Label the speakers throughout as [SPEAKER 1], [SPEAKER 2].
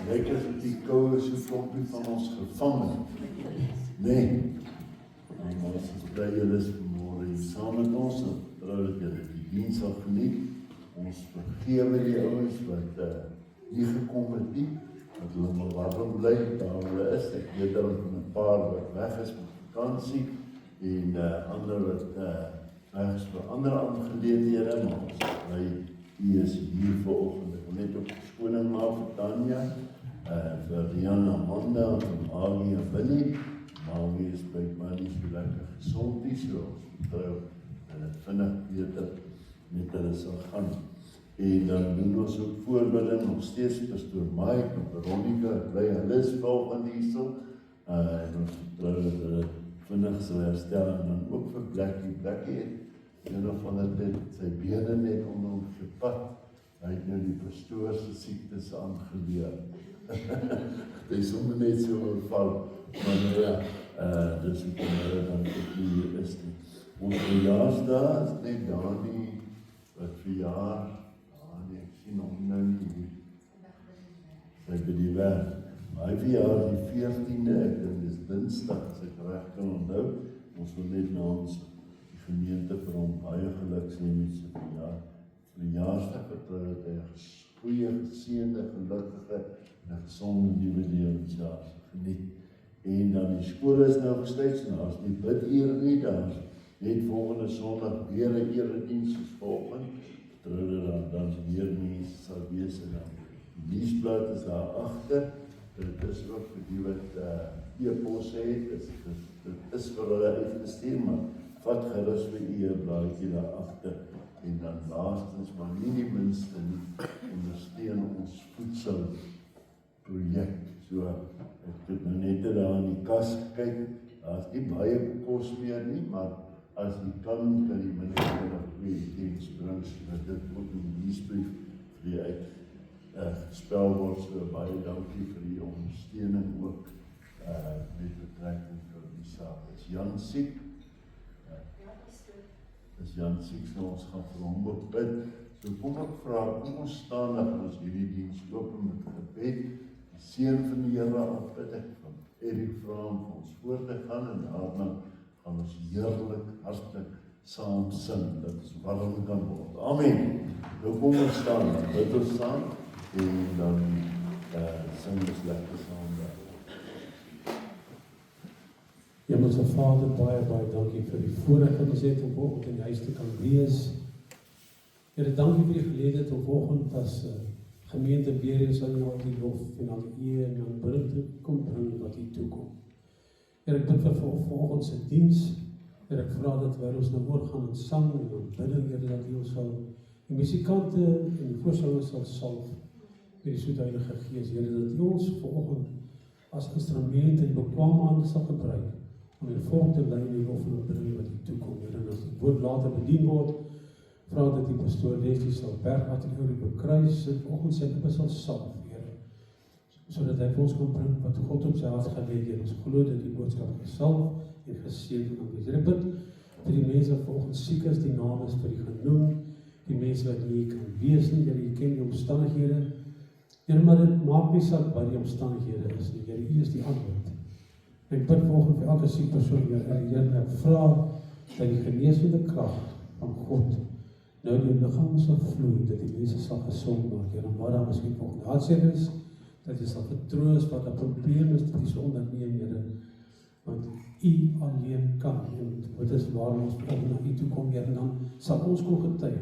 [SPEAKER 1] Lyk as die koue so klompie van ons gevangen. Nee. En ons is bly julle is vanmôre hier saam met ons, en vertrou dat julle die diens sal geniet. Ons vergewe die ouens wat nie gekom het nie, dat hulle maar warm bly waar hulle is. Ek weet daar is 'n paar wat weg is met vakansie, en ander wat weg is vir ander aangeleenthede, maar ons bly, die is hier vanoggend. Ek wil net ook verskoning maak vir Tanya, vir Rian, Amanda, en vir Agi en Willie. Magie is by my nie so lekker gesond nie, so ons vertrou en het vinnig beter met hulle sal gaan. En dan doen ons ook voorbereiding nog steeds pastoor Mike en Veronica, bly hulle is volgende hierso, en ons vertrou dat hulle vinnig sal herstel, en dan ook vir Blackie het een of ander tyd sy bene net onder hom gepad. Hy het nou die pastoor se siektes aangeleer. Hy is sommer net so oorval, maar nou ja, dis hoe kom hulle dan ook nie hier is nie. Ons verjaarsdag is net Dani, wat verjaar, ek sien hom nou nie hier. Sy by die werk. Hy verjaar die 14de, ek dink dis Dinsdag, as ek reg kan onthou. Ons wil net namens die gemeente vir hom baie geluk sê met sy verjaarsdag, vertrou dat hy 'n goeie, geseënde, gelukkige en gesonde nuwe lewensjaar geniet. En dan die skole is nou gesluit, so daar's nie biduur nie, daar's net volgende Sondag weer 'n erediens soos volgende. Vertrou dat dan meer mense sal wees, en dan die nuusblad is daar agter. Dit is ook vir die wat e-pos het, dit is vir hulle uitgestuur, maar vat gerus vir u 'n blaadjie daar agter. En dan laastens, maar nie die minste nie, ondersteun ons voedselprojek. So, ek het nou net daar in die kas gekyk, daar is nie baie kos meer nie, maar as jy kan jy minstens nog 2 items bring, sodat dit ook in die nuusbrief vir die uitgespel word. So baie dankie vir die ondersteuning ook met betrekking tot die saak. Is Jan siek? Is Jan siek, so ons gaan vir hom ook bid. So kom ek vra, kom ons staan dat ons hierdie diens open met gebed. Die seën van die Here aanbid ek van Erik vra om vir ons voor te gaan, en daarna gaan ons heerlik, hartlik saam sing, dat ons warm kan word. Amen. Nou kom ons staan, dan bid ons saam, en dan sing ons lekker saam daar.
[SPEAKER 2] Hemelse Vader, baie dankie vir die voorreg wat ons het om vanoggend in die huis te kan wees. Here, dankie vir die geleentheid om vanoggend as gemeente weer eens aan al die lof en al die eer en aanbidding te kom bring wat U toekom. Here, ek bid vir vanoggend se diens. Here, ek vra dat wij ons nou oorgaan in sang en aanbidding, Here, dat U ons sal, die musikante en die voorsangers sal salf met die soet Heilige Gees, Here, dat U ons vanoggend as instrument en bekwame hande sal gebruik om die volk te lei in die lof en aanbidding wat U toekom, Here. En as die woord later bedien word, vra dat die pastoor Leslie sal berg uit die oude bekruis en vanoggend sy lippe sal salf, Here, sodat hy vir ons kan bring wat God op sy hart gelê het. Ons glo dat die boodskap gesalf en geseën kan wees. Here, bid vir die mense wat vanoggend siek is, die name is vir die genoem, die mense wat nie kan wees nie, Here, U ken die omstandighede. Here, maar dit maak nie saak wat die omstandighede is nie, Here, U is die antwoord. Ek bid vanoggend vir elke siek persoon, Here, ek vra dat die genesende krag van God nou die liggaam sal vloei, dat die mense sal gesond maak, Here, en waar daar miskien vanoggend hartseer is, dat jy sal vertroos wat 'n probleem is, dat jy sal onderneem, Here, want U alleen kan, en dit is waarom ons vanoggend na U toe kom, Here, en dan sal ons kon getuig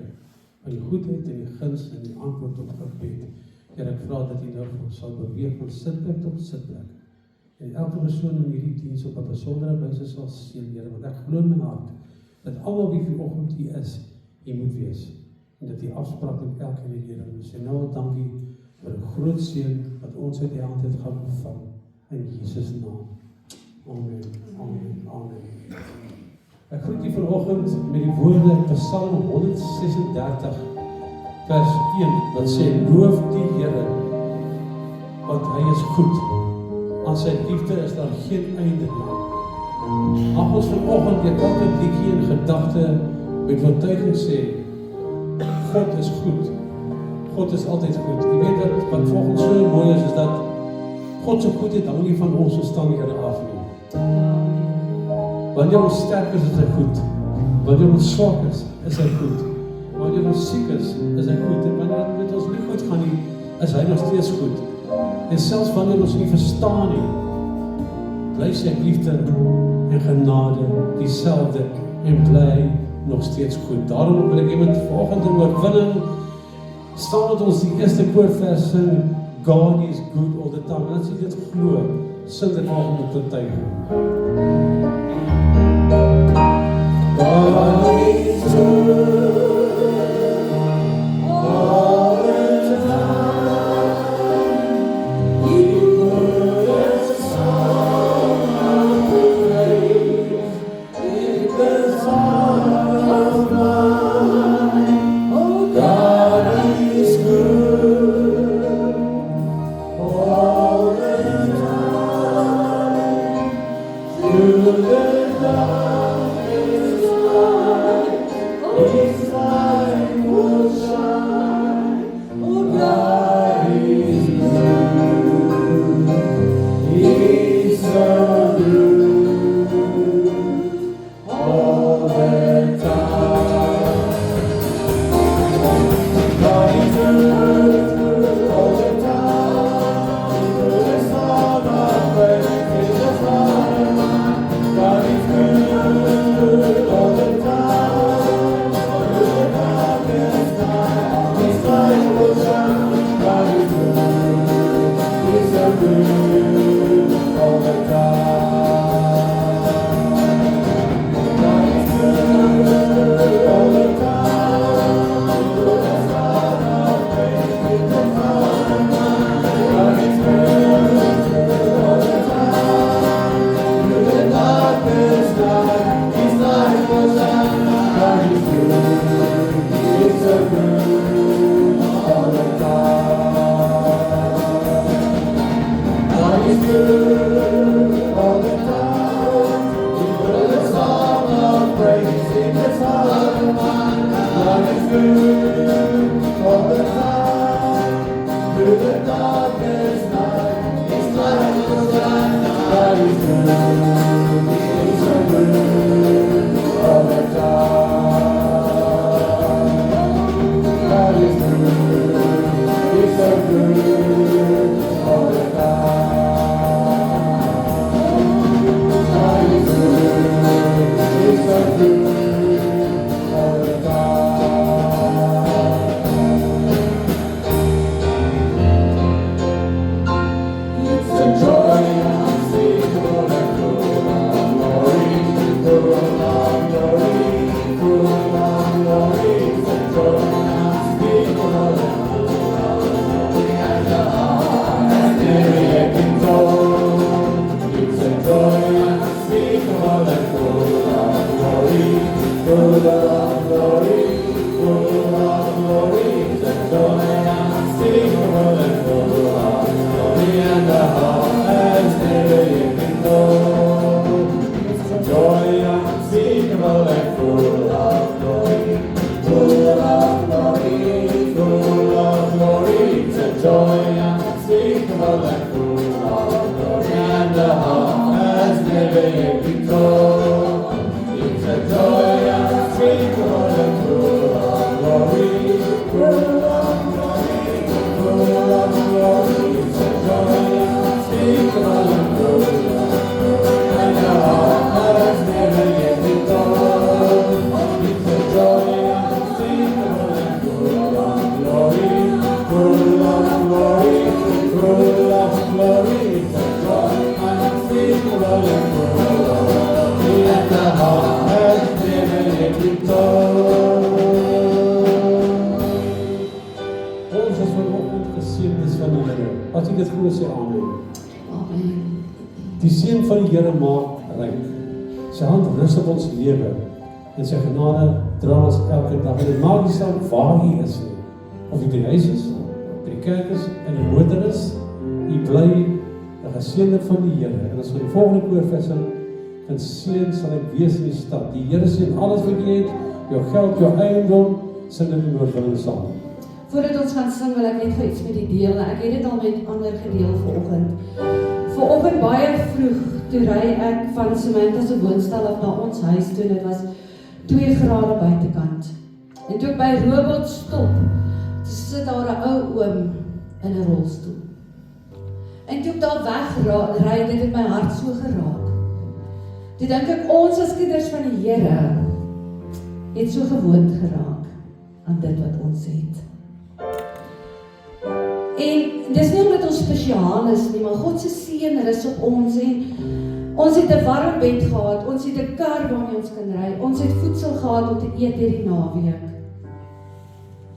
[SPEAKER 2] van die goedheid en die guns en die antwoord op gebed. Here, ek vra dat U nou vir ons sal beweeg van sitplek tot sitplek, en elke persoon in hierdie diens op 'n besondere wyse sal seën, Here, want ek glo in my hart dat almal wie vanoggend hier is, U moet wees, en dat die afspraak met elkeen in Here, ons sê nou al dankie vir 'n groot seën wat ons uit die hand het gaan ontvang, in Jesus naam. Amen, amen, amen. Ek groet u vanoggend met die woorde uit Psalm 136, vers 1, wat sê, loof die Here, want hy is goed, aan sy liefde is daar geen einde nie. Mag ons vanoggend weer elke liedjie en gedagte met oortuiging sê, God is goed. God is altyd goed. Jy weet wat volgens so mooi is dat God se goedheid hang nie van ons omstandighede af nie. Wanneer ons sterk is hy goed. Wanneer ons swak is hy goed. Wanneer ons siek is hy goed. En wanneer dit met ons nie goed gaan nie, is hy nog steeds goed. En selfs wanneer ons nie verstaan nie, bly sy liefde en genade dieselfde en bly nog steeds goed. Daarom wil ek iemand vanoggend in oorwinning staan met ons die eerste koorvers sing, God is good all the time. En as jy dit glo, sing dit maar om te tuig. God is good all the time. He put a song of praise in the song of mine. Oh, God is good all the time. Through the darkest night, His light will shine. Oh, God is good. He's so good all the time. God is good all the time. Through the storm of faith in the heart of mine. God is good all the time. Through the darkest night, His light will shine. God is good. He's so good all the time. God is good all the time. Through the storm of faith in the heart of mine. God is good all the time. Through the darkest night, His light will shine. God is good. He's so good all the time. God is good all the time. He put a song of praise in His heart of mine. God is good all the time. Through the darkest night, His light will shine. God is good. He's so good all the time. God is good. He's so good all the time. God is good. He's so good all the time. It's a joy unspeakable and full of glory, full of glory, full of glory. It's a joy unspeakable and full of glory, and the heart has never yet been told. It's a joy unspeakable and full of glory, full of glory, full of glory. It's a joy unspeakable and full of glory, and the heart has never yet been told. It's a joy unspeakable and full of glory, full of glory, full of glory. It's a joy unspeakable and full of glory, and the heart has never yet been told. It's a joy unspeakable and full of glory, full of glory, full of glory. It's a joy unspeakable and full of glory, and the heart has never yet been told. It's a joy unspeakable and full of glory, full of glory, full of glory. It's a joy unspeakable and full of glory, and the heart has never yet been told. Ons is vanoggend geseëndes van die Here. As jy dit glo, sê amen. Die seën van die Here maak ryk. Sy hand rus op ons lewe en sy genade dra ons elke dag. En dit maak nie saak waar jy is nie. Of jy by die huis is, by die kerk is, in die motor is, jy bly 'n geseënde van die Here. En as ons die volgende koorvers sing, en seën sal ek wees in die stad. Die Here seën alles wat jy het, jou geld, jou eiendom, sing dit in oorwinning saam.
[SPEAKER 3] Voordat ons gaan sing, wil ek net gou iets met die deel. Ek het dit al met ander gedeel vanoggend. Vanoggend baie vroeg, toe ry ek van Samantha se woonstel af na ons huis toe, dit was 2 grade buitekant. En toe ek by Robot stop, toe sit daar 'n ou oom in 'n rolstoel. En toe ek daar wegry, dit het my hart so geraak. Toe dink ek, ons as kinders van die Here het so gewoond geraak aan dit wat ons het. En dis nie omdat ons spesiaal is nie, maar God se seën rus op ons en ons het 'n warm bed gehad, ons het 'n kar waarmee ons kan ry, ons het voedsel gehad om te eet hierdie naweek.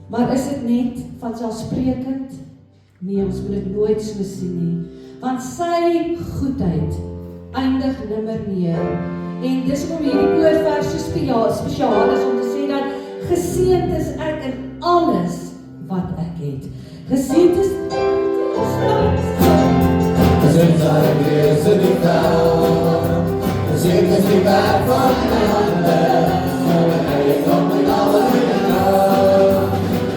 [SPEAKER 3] Maar is dit net vanselfsprekend? Nee, ons moet dit nooit so sien nie. Want sy goedheid eindig nimmer meer. En dis hoekom hierdie koorvers so spesiaal is om te sê dat geseënd is ek in alles wat ek het. Geseënd is
[SPEAKER 4] Geseënd is die vrou, geseënd is die werk van my hande, en kom my alle nou.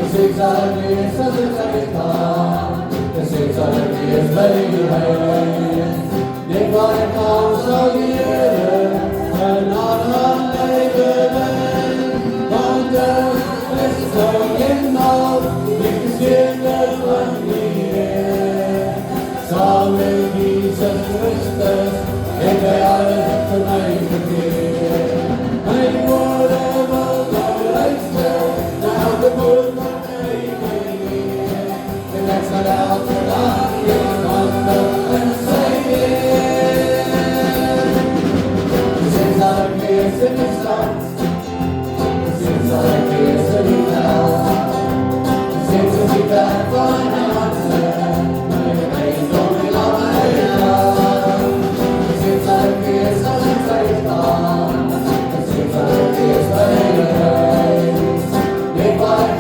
[SPEAKER 4] Geseënd is as ek kan, geseënd is by die huis. Denk waar ek kan sal die Here, en aan my gewin. Want is so eenmaal, die geseënde van die Here. Saam met Jesus Christus, het hy alles vir my gegee. My woorde wil nou luister, na elke woord wat hy gee. En ek sal elke dag weer wandel in sy weer. Sinds dat ek wees in die stad, sinds dat ek wees in die veld, sinds dat die werk van my hande, Never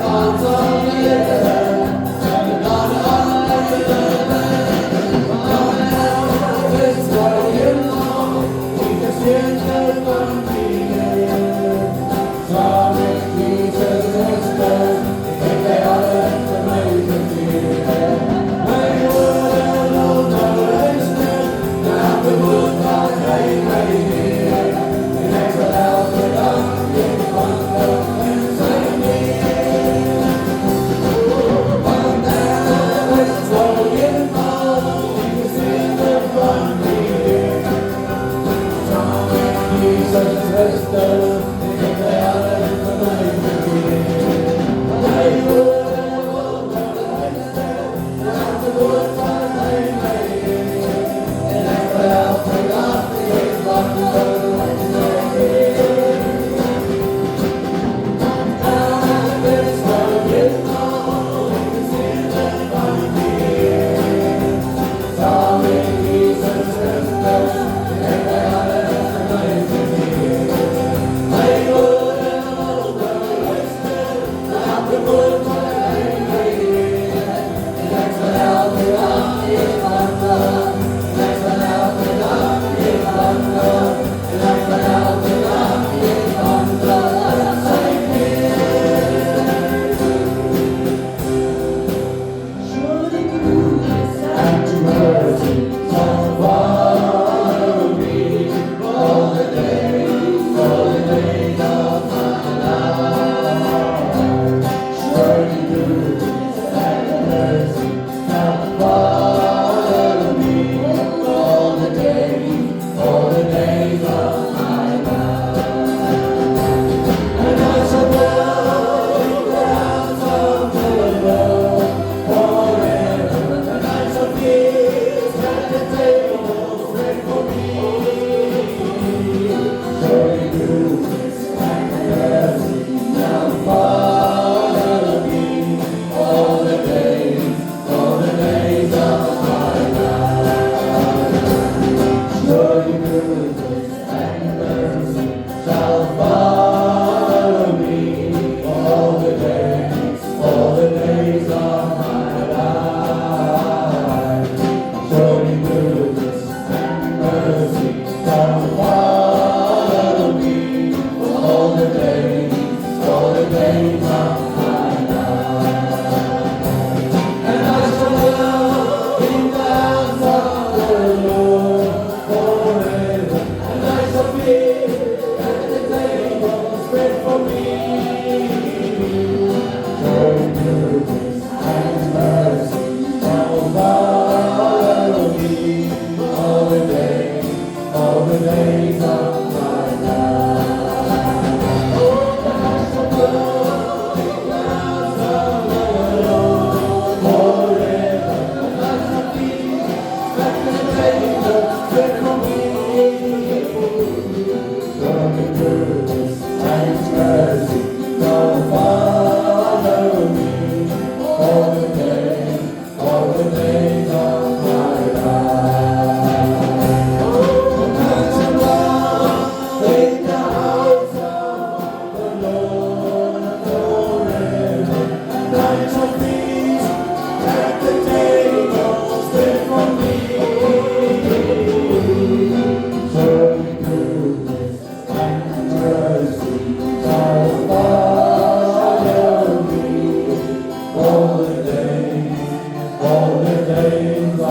[SPEAKER 4] all the days of my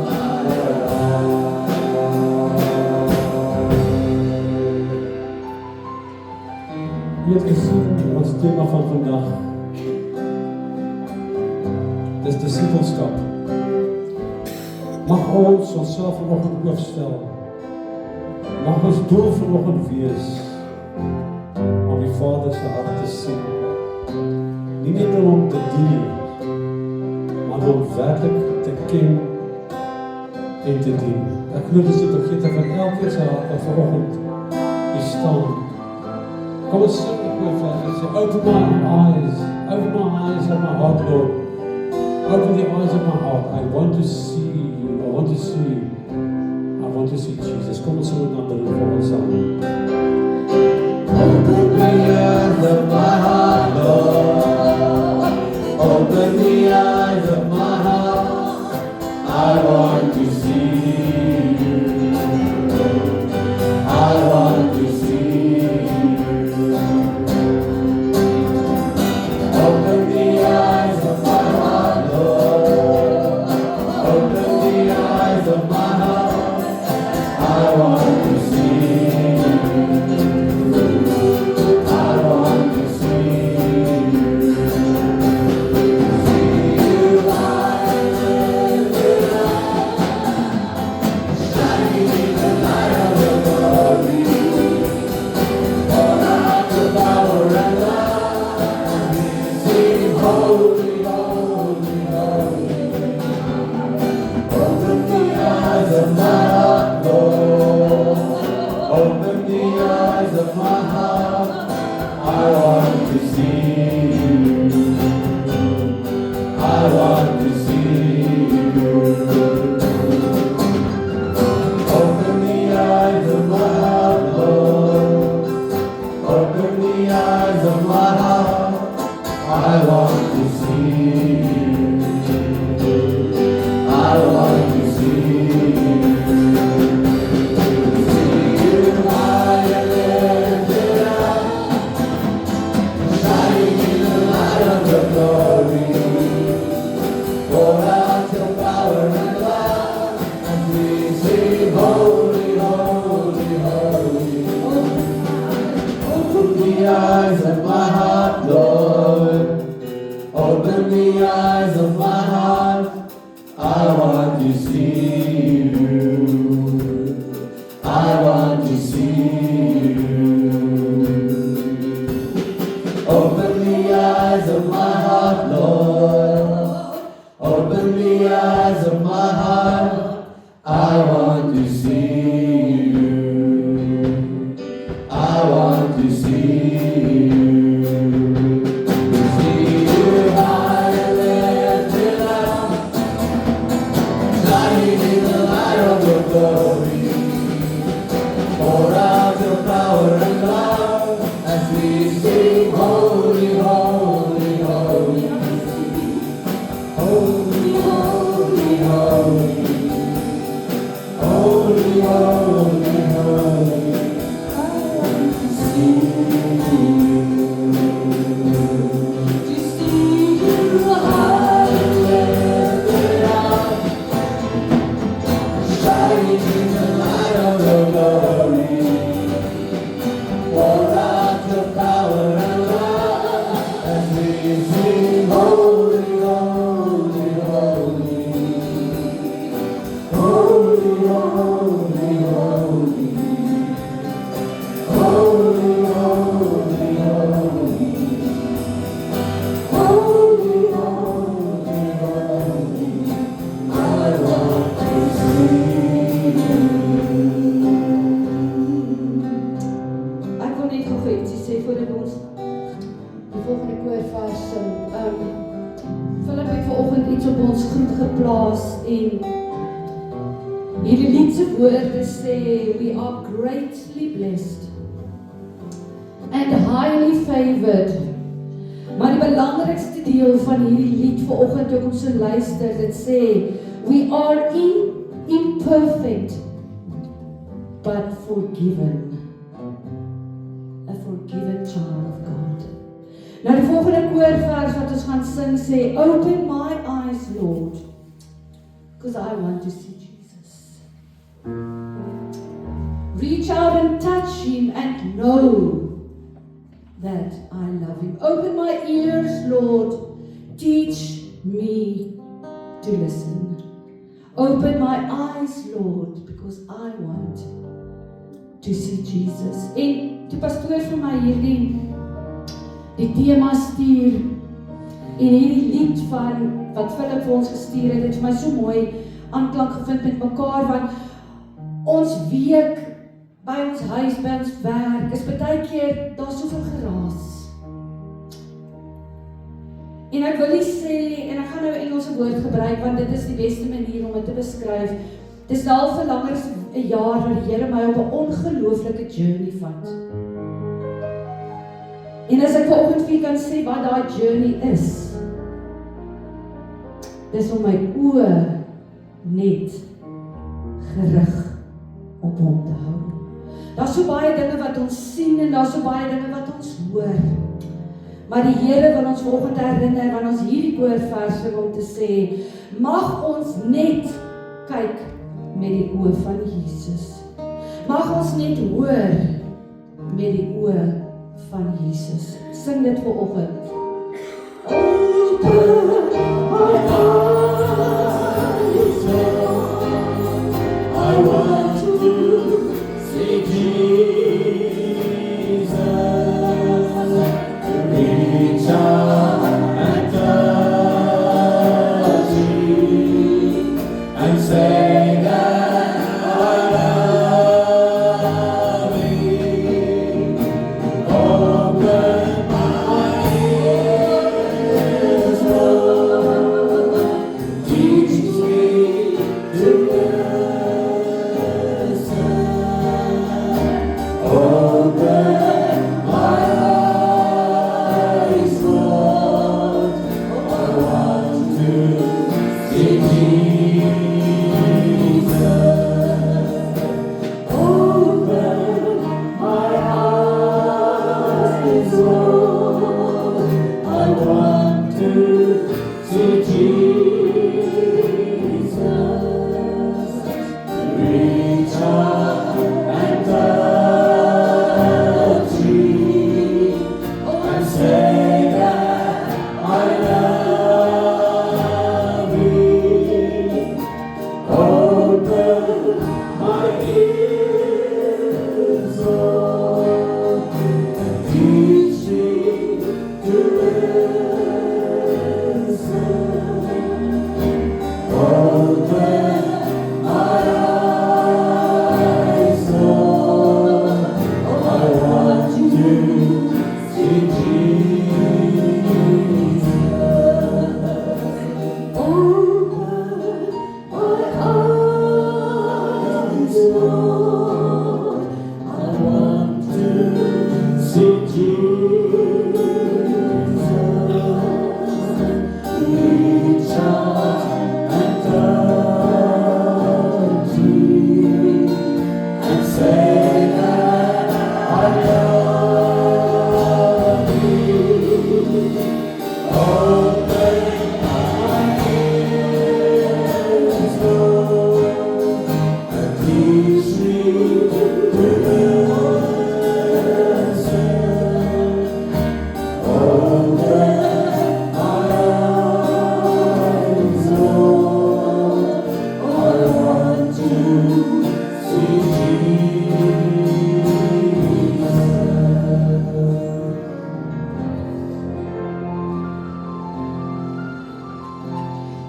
[SPEAKER 4] life.
[SPEAKER 2] U het gesien, ons thema van vandag. Dis discipelskap. Mag ons onsself vanoggend oopstel. Mag ons doel vanoggend wees om die Vader se hart te sien. Nie net om hom te dien, maar om werklik te ken en te dien. Ek glo dis die begeerte van elkeen se hart wat vanoggend hier staan. Kom ons sing die koorvers en sê, open my eyes of my heart, Lord. Open the eyes of my heart. I want to see you. I want to see you. I want to see Jesus. Kom ons sing dit dan voor ons samen.
[SPEAKER 4] Open the eyes of my heart, Lord. Open the eyes of my heart. I want to see you. I want to see you. Open the eyes of my heart, Lord. Open the eyes of my heart. I want to see you. I want to see you. See you high and lifted up, shining in the light of your glory. Pour out your power and love. Sing holy, holy, holy. Open the eyes of my heart, Lord. Open the eyes of my heart. I want to see you. I want to see you. Open the eyes of my heart, Lord. Open the eyes of my heart. I want to see you. I want to see you. See you high and lifted up, shining in the light of your glory. Pour out your power and love, and we sing holy, holy, holy. Open the eyes of my heart, Lord. Open the eyes of my heart. I want to see you. I want to see you. Open the eyes of my heart, Lord. Open the eyes of my heart. I want to see you. I want to see you. See you high and lifted up, shining in the light of your glory. Pour out your power and love as we sing holy, holy, holy. Holy, holy, holy. Holy, holy, holy. I want to see you. To see you high and lifted up, shining in the light of your glory. Pour out your power and love as we sing holy, holy, holy. Holy, holy, holy. Holy, holy, holy. Holy, holy, holy. I want to see you.
[SPEAKER 3] Ek wil net gou ietsie sê voordat ons die volgende koorvers sing. Philip het vanoggend iets op ons groep geplaas en hierdie lied se woorde sê we are greatly blessed and highly favored. Maar die belangrikste deel van hierdie lied vanoggend toe ons so luister, dit sê we are imperfect but forgiven. A forgiven child of God. Nou die volgende koorvers wat ons gaan sing sê, open my eyes, Lord. because I want to see Jesus. Reach out and touch him and know that I love him. Open my ears, Lord. Teach me to listen. Open my eyes, Lord, because I want to see Jesus. En toe pastoor vir my die tema stuur en hierdie lied van wat Philip vir ons gestuur het vir my so mooi aanklank gevind met mekaar, want ons week by ons huis, by ons werk is baie keer daar soveel geraas. En ek wil nie sê, en ek gaan nou Engelse woord gebruik, want dit is die beste manier om dit te beskryf. Dit is al vir langer as 'n jaar wat die Here my op 'n ongelooflike journey vat. En as ek vanoggend vir kan sê wat daai journey is, dis om my oë net gerig op hom te hou. Daar's so baie dinge wat ons sien en daar's so baie dinge wat ons hoor. Maar die Here wil ons vanoggend herinner wanneer ons hierdie koorvers sing om te sê, mag ons net kyk met die oë van Jesus. Mag ons net hoor met die oë van Jesus. Sing dit vanoggend. Open my eyes, Lord. I want to see Jesus. Reach out and touch me and say that I love you. Open my ears, Lord. Teach me to listen. Open my eyes, Lord. I want to see Jesus. Open my eyes, Lord. I want to see Jesus. Reach out and touch me and say that I love you. Open my ears, Lord, and teach me to listen. Open my eyes, Lord. I want to see Jesus. Open my eyes, Lord. I want to see Jesus. Reach out and touch me and say that I love you. Open my ears, Lord, and teach me to listen. Open my eyes, Lord. I want to see Jesus.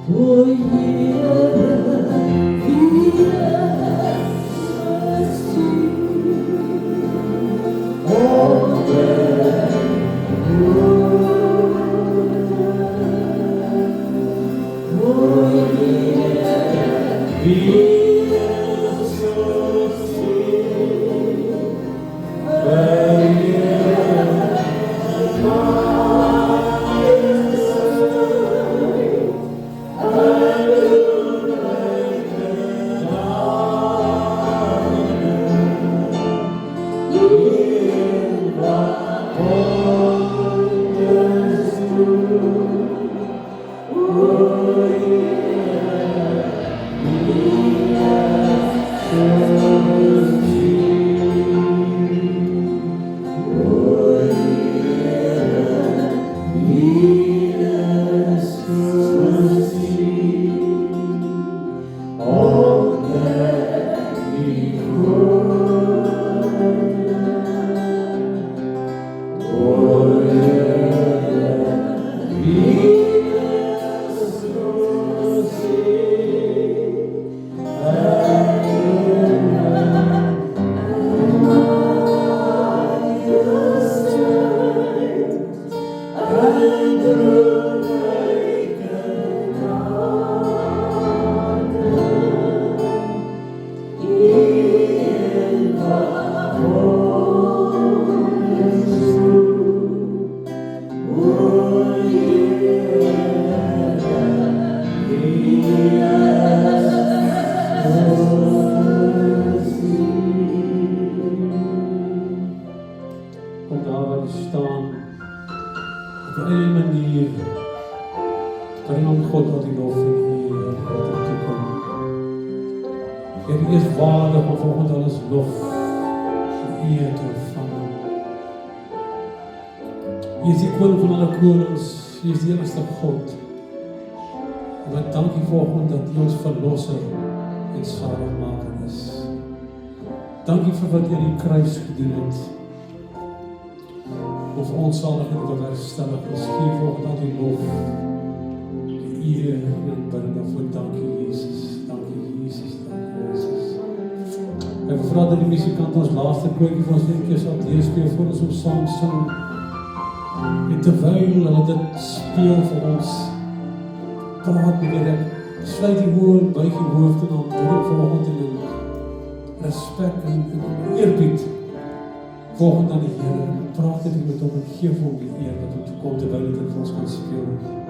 [SPEAKER 3] Oh,
[SPEAKER 2] Vader, van volgend alles lof en eer te ontvangen. Jy is die koning van alle konings, jy is die enigste God. En wat dankie volgend dat jy ons verlosser en saligmaker is. Dankie vir wat jy in die kruis gedoen het. Of ons saligheid tot herstelling is, gee volgend al die lof, die eer en aanbidding daarvoor. Dankie Jesus, dankie Jesus, dankie Jesus. Ek vra dat die musikant ons laaste koortjie vir ons net 'n keer sal deurspeel voor ons op saam sing. En terwyl hulle dit speel vir ons, praat met hulle, sluit die oë, buig die hoofd en dan doen ek vanoggend in respek en eerbied volgend aan die Here. Praat dit met hom en gee vir hom die eer wat hom toekom terwyl dit vir ons kan speel.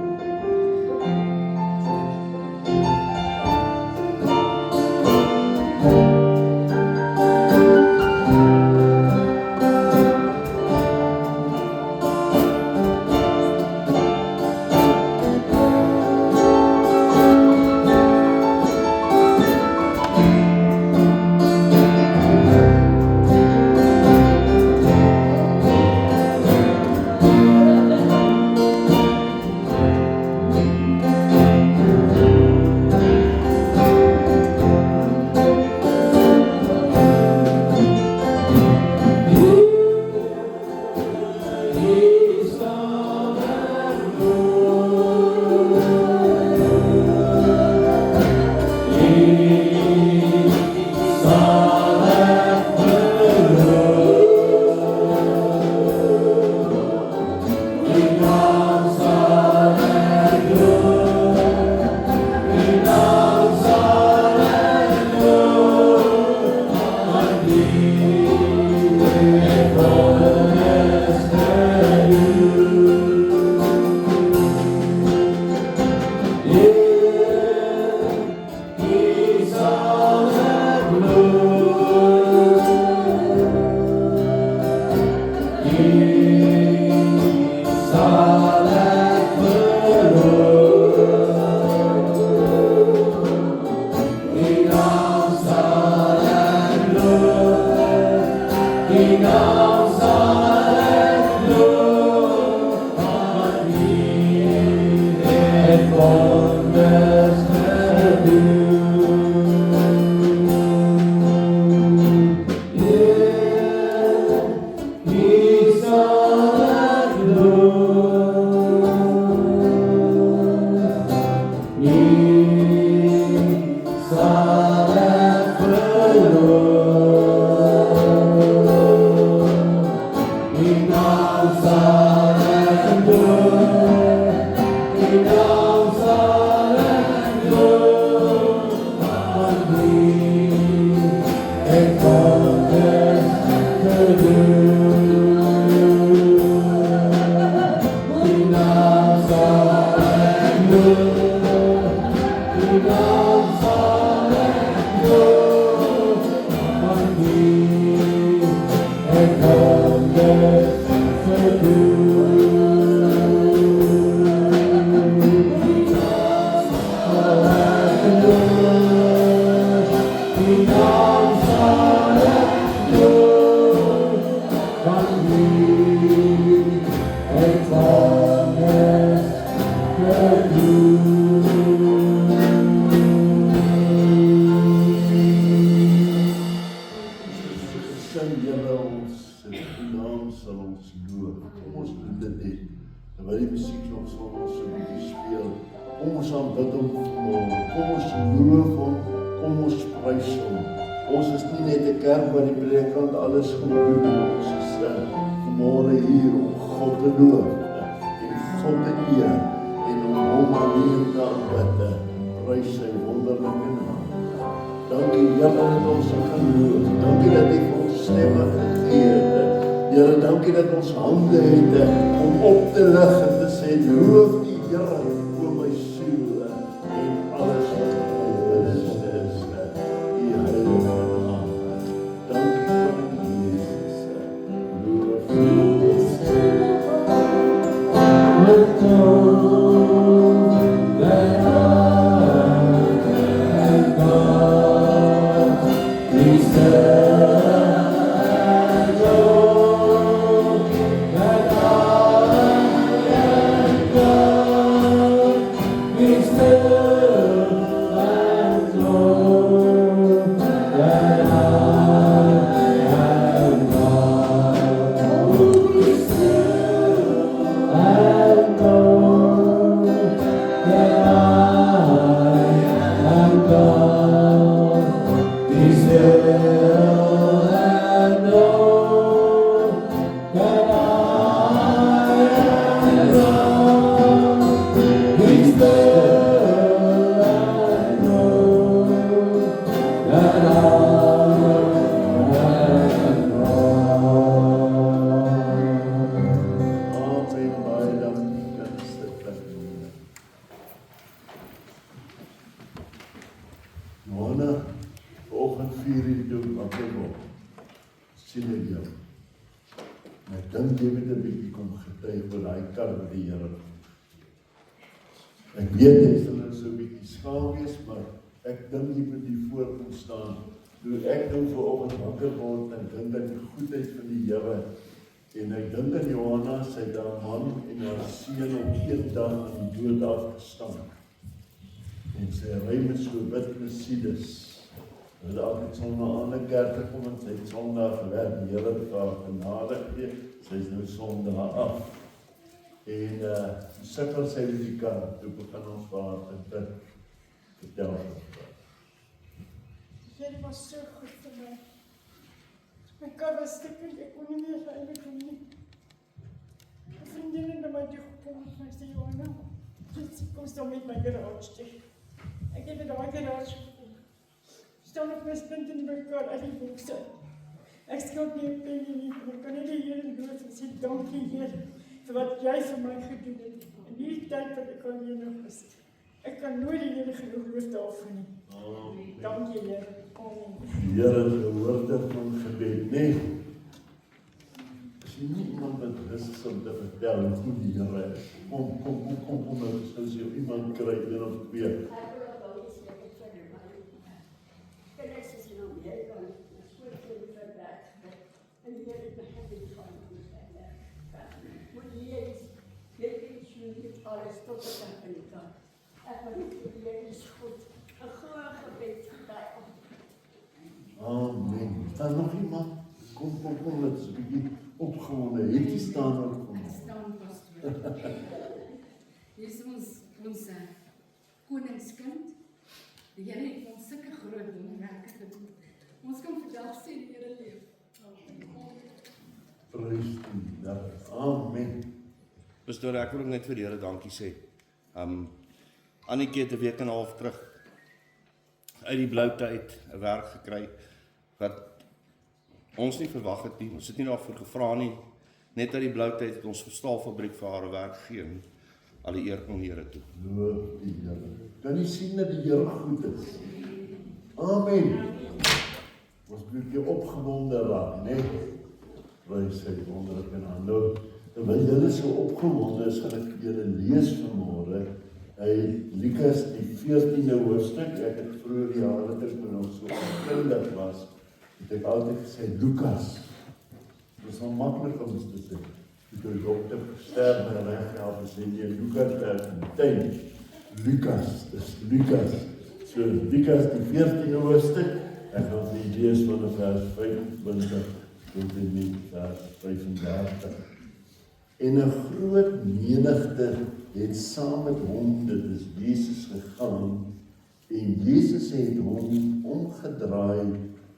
[SPEAKER 1] Johanna, vanoggend 4 uur toe ek wakker word, sien ek jou. En ek dink jy moet 'n bietjie kom getuig oor daai kar wat die Here het. Ek weet jy sal so 'n bietjie skaam wees, maar ek dink jy moet hier voor kom staan. Toe ek nou vanoggend wakker word en dink aan die goedheid van die Here. En ek dink aan Johanna, sy het haar man en haar seun op een dag aan die dood afgestamp. En sy ry met so wit Mercedes. Hulle altyd Sondag aan die kerk te kom en sy het Sondag gewerk, die Here het haar genade gegee, sy is nou Sondag af. En sukkel sy met die kar, toe begin ons vir haar te bid. Vertel haar.
[SPEAKER 5] Jy was so goed vir my. My kar was stikkend, ek kon nie meer veilig kom nie. 'n vriendin het na my toe gekom en sy sê, Johanna, kom staan met my garage toe. Ek het in daai garage gekom. Staan op my splint in my kar uit die boks uit. Ek skuld nie 'n penny nie, maar ek kan net die Here loof en sê, dankie Heer, vir wat jy vir my gedoen het. In die tyd wat ek alleen nog was. Ek kan nooit die Here geloof daarvoor nie. Dankie Heer. Amen.
[SPEAKER 1] Die Here het gehoor dit van gebed, nee. As jy nie iemand wat rus is om te vertel hoe goed die Here is. Kom, as jy iemand kry, 1 of 2. Amen. Is daar nog iemand? Kom, dit is 'n bietjie opgewonde. Het jy staan opgewonde?
[SPEAKER 6] Ek staan pastoor. Hier is ons koningskind. Die Here het ons sulke groot wonderwerke gedoen. Ons kan vandag sê die Here leef.
[SPEAKER 1] Prys die Here. Amen.
[SPEAKER 7] Pastoor, ek wil ook net vir die Here dankie sê. Annetjie het 'n week en 'n half terug uit die blou tyd 'n werk gekry wat ons nie verwag het nie. Ons het nie daarvoor gevra nie. Net uit die blou tyd het ons staalfabriek vir haar 'n werk gegee. Alle eer kom die Here toe.
[SPEAKER 1] Loof die Here. Kan jy sien dat die Here goed is? Amen. Ons moet jy opgewonde raak, né? Prys sy wonderlike naam. Nou, terwyl julle so opgewonde is, gaan ek vir julle lees vanmôre uit Lukas die 14de hoofstuk. Ek het vroeër die jare toe ek nog so kindig was, het ek altyd gesê Lukas. Dit is wel maklik om te sê. Toe die dokter sterf en weggehaal en sê nee, Lukas werk in die tuin. Lukas, dis Lukas. So Lukas die 14de hoofstuk. Ek gaan vir julle lees van vers 25 tot en met vers 35. En 'n groot menigte het saam met hom, dit is Jesus, gegaan, en Jesus het hom omgedraai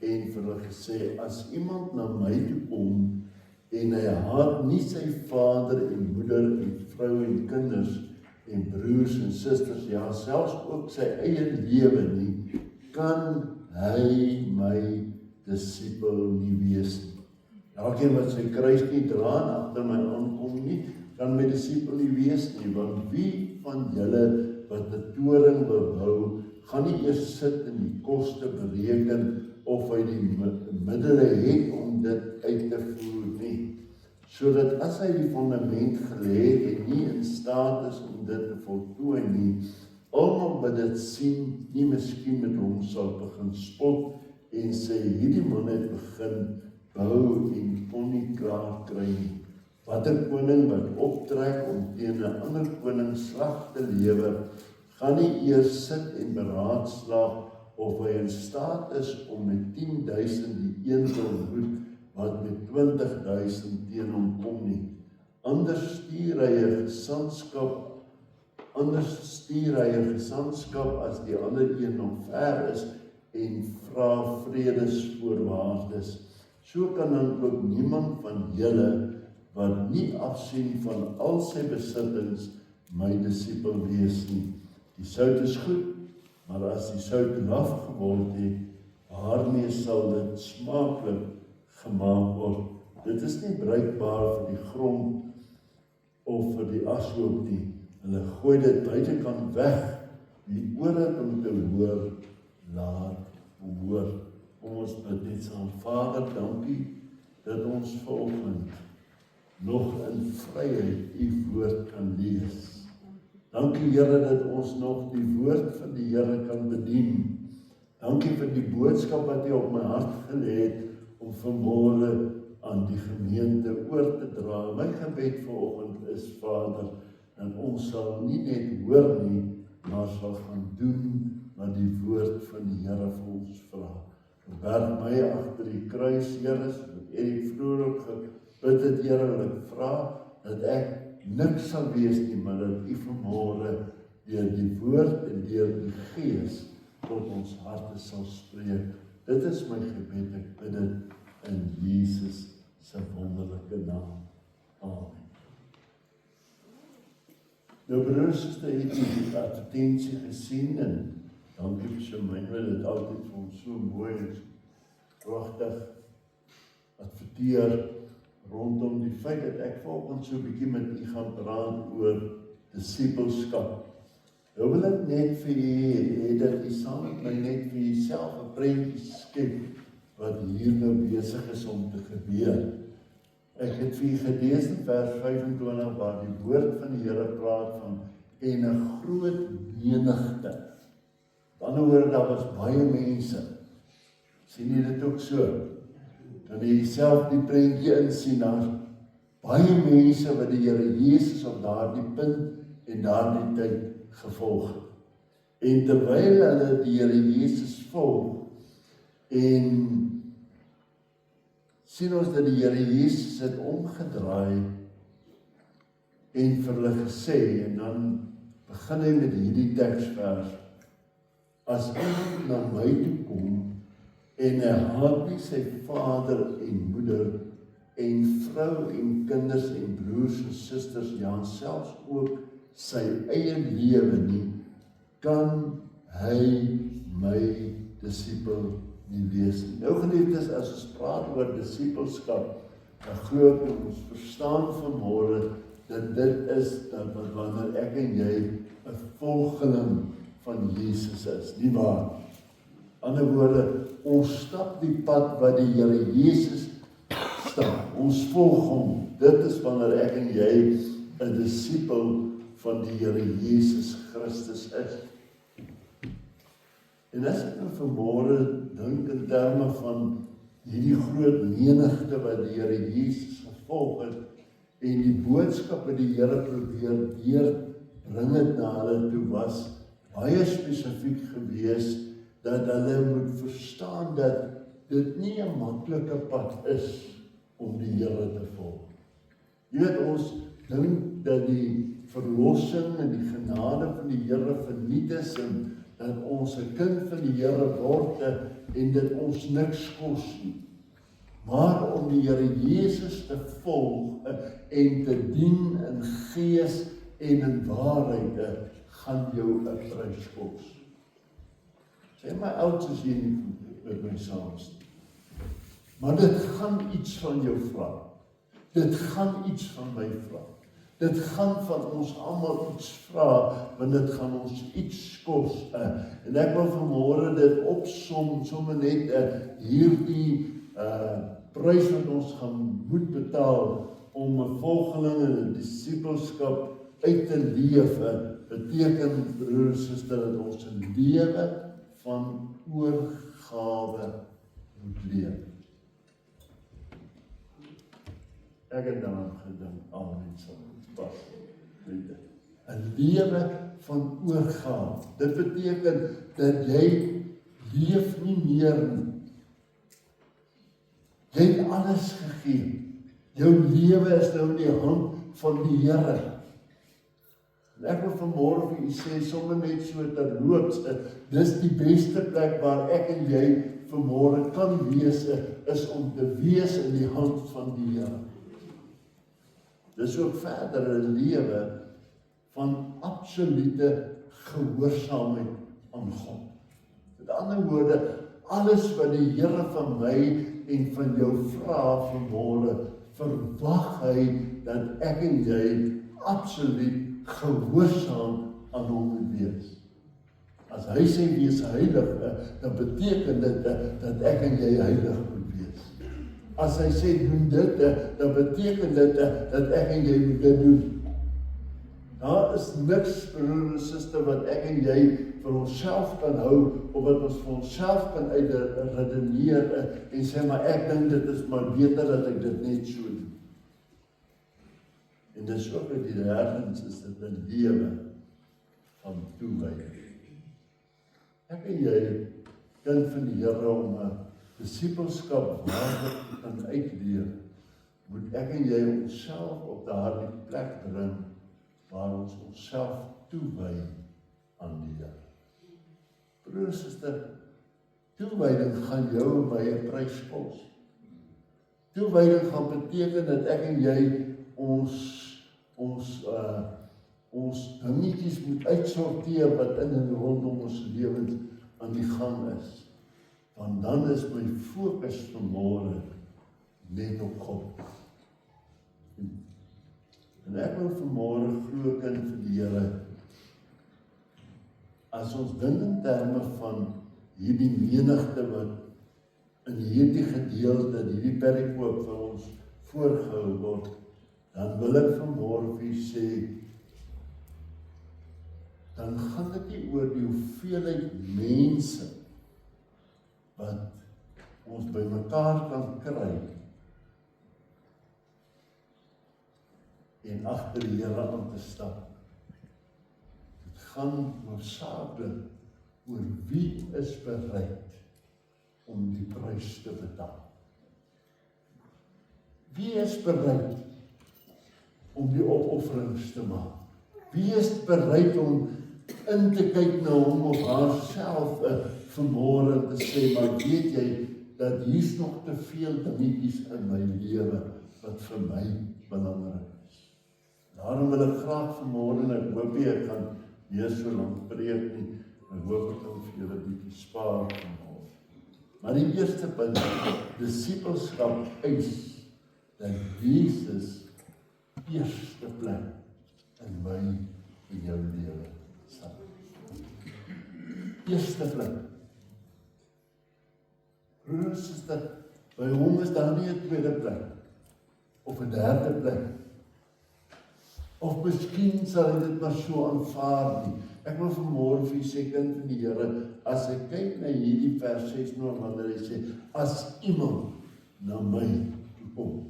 [SPEAKER 1] en vir hulle gesê, as iemand na my toe kom, en hy haat nie sy vader en moeder en vrou en kinders en broers en susters, ja, selfs ook sy eie lewe nie, kan hy my disipel nie wees nie. Elkeen wat sy kruis nie dra en agter my aankom nie, kan my disipel nie wees nie, want wie van julle wat 'n toring wil bou, gaan nie eers sit en die koste bereken of hy die middele het om dit uit te voer nie, sodat as hy die fundament gelê het en nie in staat is om dit te voltooi nie, almal wat dit sien, nie miskien met hom sal begin spot en sê, hierdie man het begin bou en kon nie klaar kry nie. Watter koning wat optrek om teen 'n ander koning slag te lewer, gaan nie eers sit en beraadslaag of hy in staat is om met 10.000 die een te ontmoet wat met 20.000 teen hom kom nie. Anders stuur hy 'n gesandskap as die ander een nog ver is en vra vredesvoorwaardes. So kan dan ook niemand van julle wat nie afsien van al sy besittings my disipel wees nie. Die sout is goed, maar as die sout laf geword het, waarmee sal dit smaaklik gemaak word? Dit is nie bruikbaar vir die grond of vir die ashoop nie. Hulle gooi dit buitekant weg. Wie oor het om te hoor, laat behoor. Kom ons bid net saam. Vader, dankie dat ons vanoggend nog in vryheid u woord kan lees. Dankie Here dat ons nog die woord van die Here kan bedien. Dankie vir die boodskap wat u op my hart gelê het om vanmôre aan die gemeente oor te dra. My gebed vanoggend is, Vader, dat ons sal nie net hoor nie, maar sal gaan doen wat die woord van die Here vir ons vra. Verberg my agter die kruis, Here, wat Erik vroeër ook gebid het, Here, wil ek vra dat ek niks sal wees nie, maar dat u vanmôre deur die woord en deur die Gees tot ons harte sal spreek. Dit is my gebed, ek bid dit in Jesus se wonderlike naam. Amen. Nou broers, het jy die advertensie gesien en dankie vir Shemaine, dit altyd vir ons so mooi en pragtig adverteer rondom die feit dat ek vanoggend so 'n bietjie met u gaan praat oor disippelskap. Nou wil ek net vir u dat u saam met my net vir jouself 'n prentjie skep wat hier nou besig is om te gebeur. Ek het vir u gelees in vers 25 waar die woord van die Here praat van en 'n groot menigte. Aan die ander woorde, daar was baie mense. Sien jy dit ook so? Dan jy self die prentjie insien, daar baie mense wat die Here Jesus op daardie punt en daardie tyd gevolg het. En terwyl hulle die Here Jesus volg, en sien ons dat die Here Jesus het omgedraai en vir hulle gesê, en dan begin hy met hierdie teksvers: as iemand na my toe kom en hy haat nie sy vader en moeder en vrou en kinders en broers en susters, ja selfs ook sy eie lewe nie, kan hy my disipel nie wees nie. Nou geliefdes, as ons praat oor disipelskap, dan glo ek ons verstaan vanmôre dat dit is dat wanneer ek en jy 'n volgeling van Jesus is, nie waar? Ander woorde, ons stap die pad wat die Here Jesus stap. Ons volg hom. Dit is wanneer ek en jy 'n disipel van die Here Jesus Christus is. En as ek nou vanmôre dink in terme van hierdie groot menigte wat die Here Jesus gevolg het en die boodskap wat die Here probeer deurbring het na hulle toe, was baie spesifiek gewees dat hulle moet verstaan dat dit nie 'n maklike pad is om die Here te volg. Jy weet, ons dink dat die verlossing en die genade van die Here verniet is en dat ons 'n kind van die Here word en dit ons niks kos nie. Maar om die Here Jesus te volg en te dien in gees en in waarheid, gaan jou 'n prys kos. Sê my ouds as jy nie met my saamstem. Maar dit gaan iets van jou vra. Dit gaan iets van my vra. Dit gaan van ons almal iets vra, want dit gaan ons iets kos. En ek wil vanmôre dit opsom, sommer net hierdie prys wat ons gaan moet betaal om 'n volgeling en 'n disipelskap uit te leef, beteken broers en susters dat ons 'n lewe van oorgawe moet leef. Ek het daaraan gedink, amen, sal pas. 'n lewe van oorgawe. Dit beteken dat jy leef nie meer nie. Jy het alles gegee. Jou lewe is nou in die hand van die Here. En ek wil vanmôre vir u sê, sommer net so terloops, dis die beste plek waar ek en jy vanmôre kan wees, is om te wees in die hand van die Here. Dis ook verder 'n lewe van absolute gehoorsaamheid aan God. Met ander woorde, alles wat die Here van my en van jou vra vanmôre, verwag hy dat ek en jy absoluut gehoorsaam aan hom moet wees. As hy sê wees heilig, dan beteken dit dat ek en jy heilig moet wees. As hy sê doen dit, dan beteken dit dat ek en jy moet dit doen. Daar is niks, broer en suster, wat ek en jy vir onsself kan hou, of wat ons vir onsself kan uitredeneer en sê, maar ek dink dit is maar beter dat ek dit net so doen. En dis ook met die ergens is dit 'n lewe van toewyding. Ek en jy, kind van die Here, om 'n disipelskap waardig te kan uitleef, moet ek en jy onsself op daardie plek bring waar ons onsself toewy aan die Here. Broer en suster, toewyding gaan jou en my 'n prys kos. Toewyding gaan beteken dat ek en jy ons dingetjies moet uitsorteer wat in en rondom ons lewens aan die gang is. Want dan is my fokus vanmôre net op God. En ek wil vanmôre glo, kind van die Here, as ons dink in terme van hierdie menigte wat in hierdie gedeelte, hierdie perikoop vir ons voorgehou word, dan wil ek vanmôre vir u sê, dan gaan dit nie oor die hoeveelheid mense wat ons by mekaar kan kry en agter die Here aan te stap. Dit gaan hoofsaaklik oor wie is bereid om die prys te betaal. Wie is bereid om die opofferings te maak? Wie is bereid om in te kyk na hom of haarself vanmôre te sê, maar weet jy, dat hier's nog te veel dingetjies in my lewe wat vir my belangrik is. Daarom wil ek graag vanmôre, en ek hoop nie ek gaan weer so lank preek nie, ek hoop ek kan vir julle 'n bietjie spaar vanmôre. Maar die eerste punt, disipelskap eis dat Jesus eerste plek in my en jou lewe staan. Eerste plek. Broer en suster, by hom is daar nie 'n tweede plek of 'n derde plek. Of miskien sal hy dit maar so aanvaar nie. Ek wil vanmôre vir u sê, kind van die Here, as ek kyk na hierdie vers 6 wanneer hy sê, as iemand na my toe kom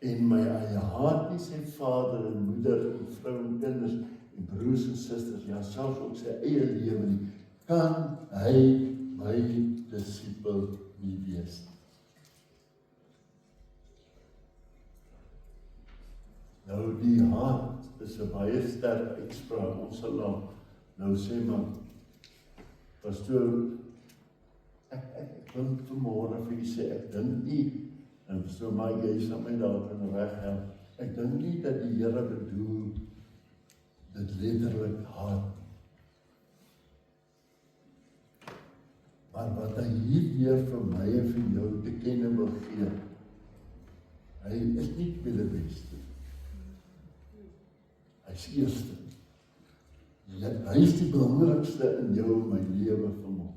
[SPEAKER 1] en my eie haat nie, sy vader en moeder en vrou en kinders en broers en susters, ja selfs ook sy eie lewe nie, kan hy my disipel nie wees. Nou die haat is 'n baie sterk uitspraak. Ons sal nou sê, maar pastoor, ek wil vanmôre vir u sê, ek dink nie, en so maar jy sal my daar kan reghelp, ek dink nie dat die Here bedoel dit letterlik haat. Maar wat hy hier vir my en vir jou te kenne wil gee, hy is nie tweede beste. Hy is eerste. Hy is die belangrikste in jou en my lewe vanmôre.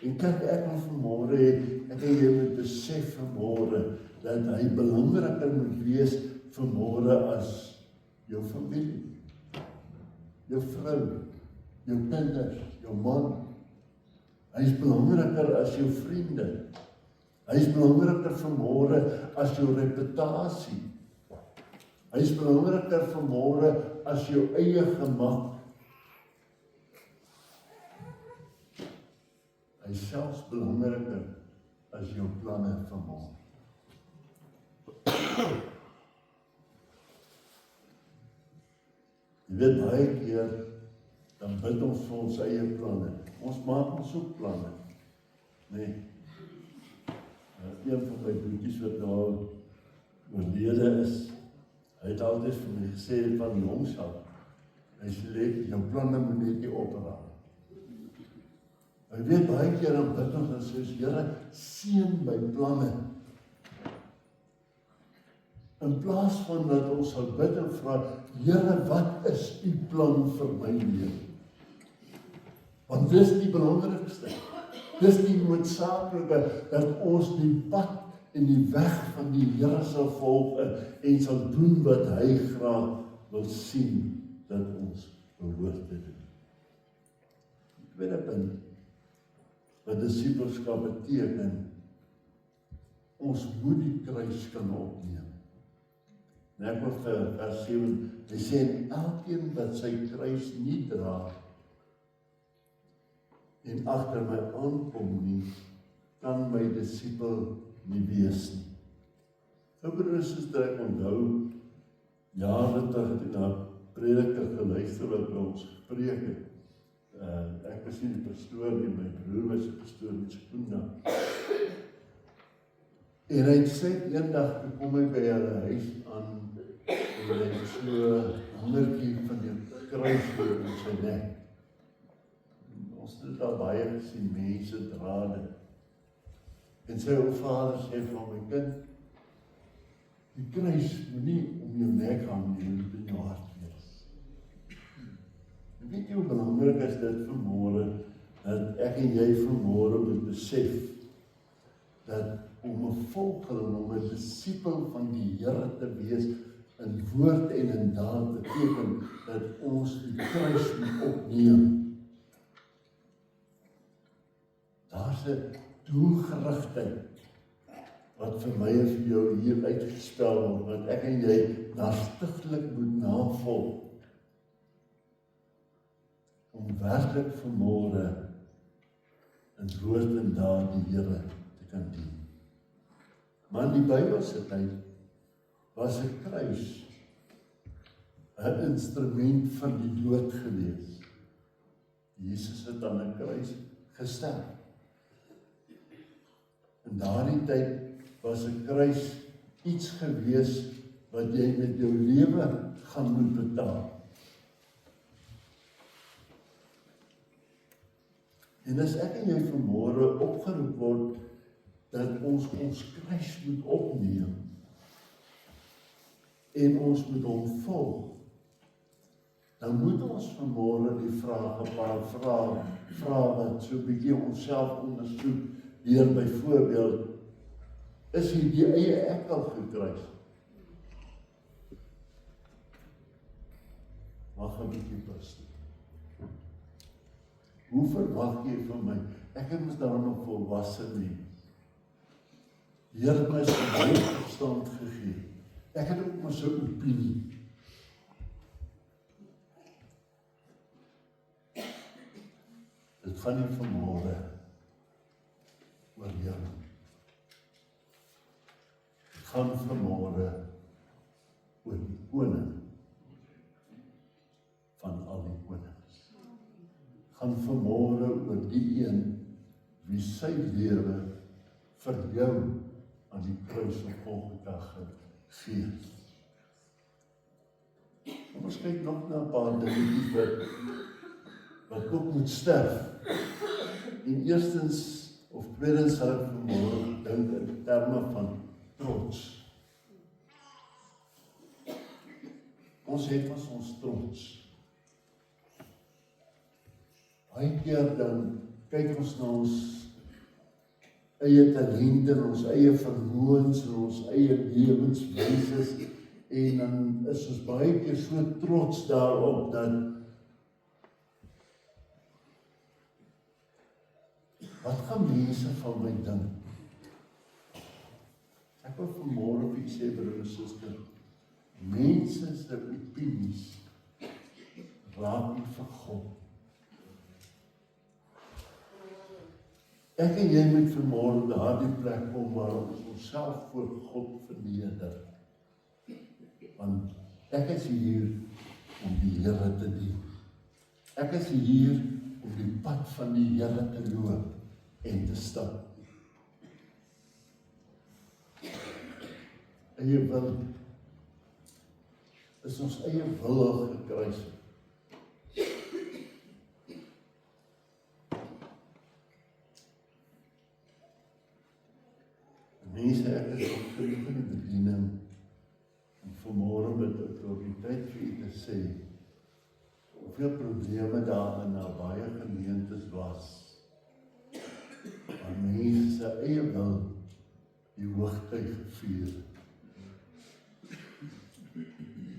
[SPEAKER 1] En kyk, ek wil vanmôre hê, ek en jy moet besef vanmôre, dat hy belangriker moet wees vanmôre as jou familie, jou vrou, jou kinders, jou man. Hy is belangriker as jou vriende. Hy is belangriker vanmôre as jou reputasie. Hy is belangriker vanmôre as jou eie gemak. Hy is selfs belangriker as jou planne vanmôre. Jy weet, baie keer dan bid ons vir ons eie planne. Ons maak ons ook planne. Nee. Een van my broertjies wat nou oorlede is, hy het altyd vir my gesê van jongs af, hy sê, jou planne moet net nie opraak. Hy weet baie keer dan bid ons en sê, Here, seën my planne. In plaas van dat ons sal bid en vra, Here, wat is u plan vir my lewe? Want dis die belangrikste. Dis die noodsaaklike, dat ons die pad en die weg van die Here sal volg en sal doen wat hy graag wil sien dat ons behoort te doen. Die tweede punt, wat disipelskap beteken, ons moet die kruis kan opneem. En ek wil vir vers 7, hy sê, elkeen wat sy kruis nie dra, en agter my aankom nie, kan my disipel nie wees nie. Nou broers, ek onthou, jare terug het ek na 'n prediker geluister wat by ons gepreek het. Ek was nie die pastoor nie, my broer was die pastoor in Sekunda. En hy het sê, eendag kom hy by hulle huis aan, en hy het so 'n hangertjie van die kruis voor in sy nek. Ons het daar baie gesien, mense dra dit. En sy ou vader sê van my kind, die kruis moet nie om jou nek hang nie, moet in jou hart wees. En weet jy hoe belangrik is dit vanmôre, dat ek en jy vanmôre moet besef, dat om 'n volgeling, om 'n disipel van die Here te wees, in woord en in daad beteken, dat ons die kruis moet opneem. Daar's 'n doelgerigtheid wat vir my en vir jou hier uitgespel word, wat ek en jy nastiglik moet navolg, om werklik vanmôre in woord en daad die Here te kan dien. Maar in die Bybelse tyd was 'n kruis 'n instrument van die dood gewees. Jesus het aan 'n kruis gesterf. In daardie tyd was 'n kruis iets gewees wat jy met jou lewe gaan moet betaal. En as ek en jy vanmôre opgeroep word dat ons kruis moet opneem en ons moet hom volg, dan moet ons vanmôre die vraag 'n paar vrae wat so 'n bietjie onsself ondersoek. Deur byvoorbeeld, is hier die eie ek al gekruis? Wag 'n bietjie pas. Hoe verwag jy van my? Ek het mos daarom nog volwasse nie. Die Here het my sy verstand gegee. Ek het ook maar so 'n opinie. Dit gaan nie vanmôre oor jou. Dit gaan vanmôre oor die koning van al die konings. Dit gaan vanmôre oor die een wie sy lewe vir jou aan die kruis op Golgotha gegee. Ons kyk nog na 'n paar dingetjies wat ook moet sterf. En eerstens of tweedens sal ek vanmôre dink in terme van trots. Ons het ons trots. Baie keer dan kyk ons na ons eie talente, ons eie vermoëns, ons eie lewenswyses, en dan is ons baie keer so trots daarop dat wat gaan mense van my dink? Ek wil vanmôre vir u sê, broer en suster, mense se opinies raak nie vir God. Ek en jy moet vanmôre daardie plek kom waar ons onsself voor God verneder. Want ek is hier om die Here te dien. Ek is hier om die pad van die Here te loop en te stap. Eie wil is ons eie wil gekruisig. Mense, ek is opgeroep in die bediening om vanmôre met autoriteit vir u te sê, of soveel probleme daar in baie gemeentes was. Waar mense se eie wil die hoogtyd gevier.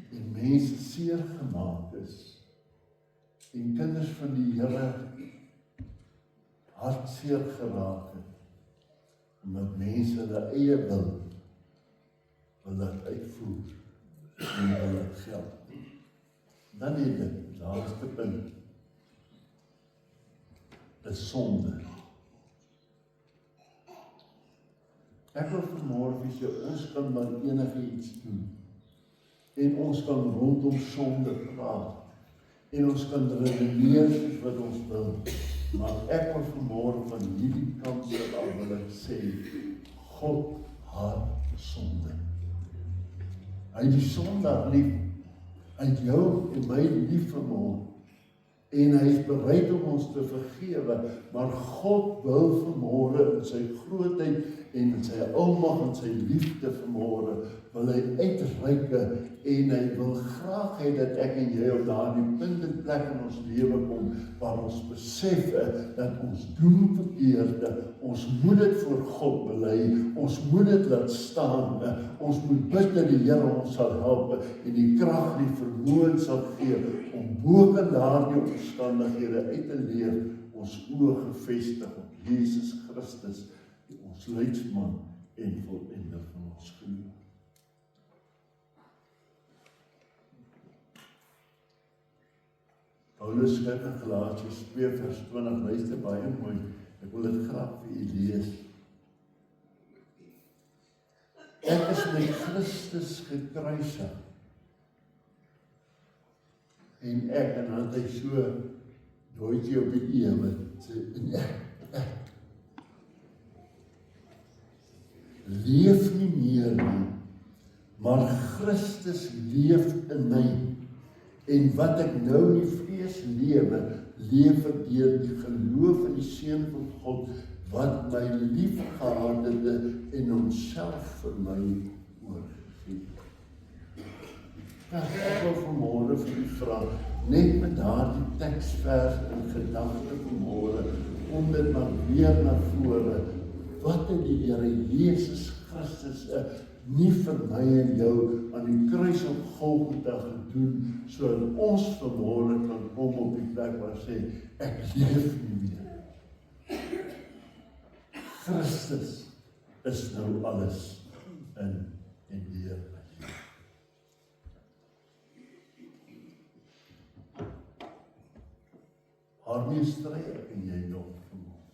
[SPEAKER 1] En mense seer gemaak is. En kinders van die Here hartseer geraak het. Omdat mense hulle eie wil laat uitvoer. En wil laat geld. Dan het dit, laaste punt. Dis sonde. Ek wil vanmôre sê, ons kan maar enige iets doen. En ons kan rondom sonde praat. En ons kan redeneer soos wat ons wil. Maar ek wil vanmôre van hierdie kant af wil ek sê, God haat sonde. Hy het die sondaar lief. Hy het jou en my lief vanmôre. En hy is bereid om ons te vergewe, maar God wil vanmôre in sy grootheid en in sy almag en sy liefde vanmôre, wil hy uitreike en hy wil graag hê dat ek en jy op daardie punt en plek in ons lewe kom, waar ons besef dat ons doen verkeerde, ons moet dit voor God bely, ons moet dit laat staan, ons moet bid dat die Here ons sal help en die krag en die vermoë sal gee om bo kan daardie omstandighede uit te leef, ons oë gefestig op Jesus Christus, ons leidsman en volëinder van ons geloof. Paulus skryf in Galasiërs 2 vers 20, luister baie mooi, ek wil dit graag vir u lees. Ek is met Christus gekruisig. En ek, en dan het hy so dooitjie op die ewe, sê, en ek leef nie meer nie, maar Christus leef in my, en wat ek nou in die vlees lewe, leef ek deur die geloof in die Seun van God, wat my lief gehad het en homself vir my oorgegee. Ek wil vanmôre vir u vra, net met daardie teksvers in gedagte vanmôre, om dit maar weer na vore, wat het die Here Jesus Christus nie vir my en jou aan die kruis op Golgotha gedoen, sodat ons vanmôre kan kom op die plek waar sê, ek leef nie meer. Christus is nou alles in en deur my. Waarmee stry ek en jy nog vanmôre?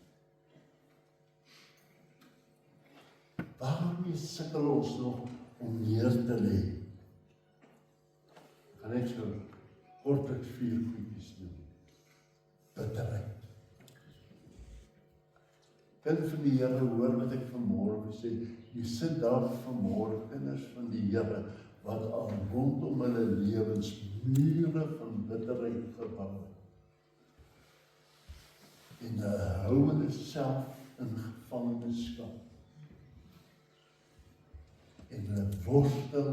[SPEAKER 1] Waarmee sukkel ons nog om neer te lê? Ek gaan net so kortliks 4 goedjies doen. Bitterheid. Kind van die Here, hoor wat ek vanmôre sê. Jy sit daar vanmôre, kinders van die Here, wat al rondom hulle lewens mure van bitterheid gebou het. En hou hulle self in gevangenskap. En hulle worstel,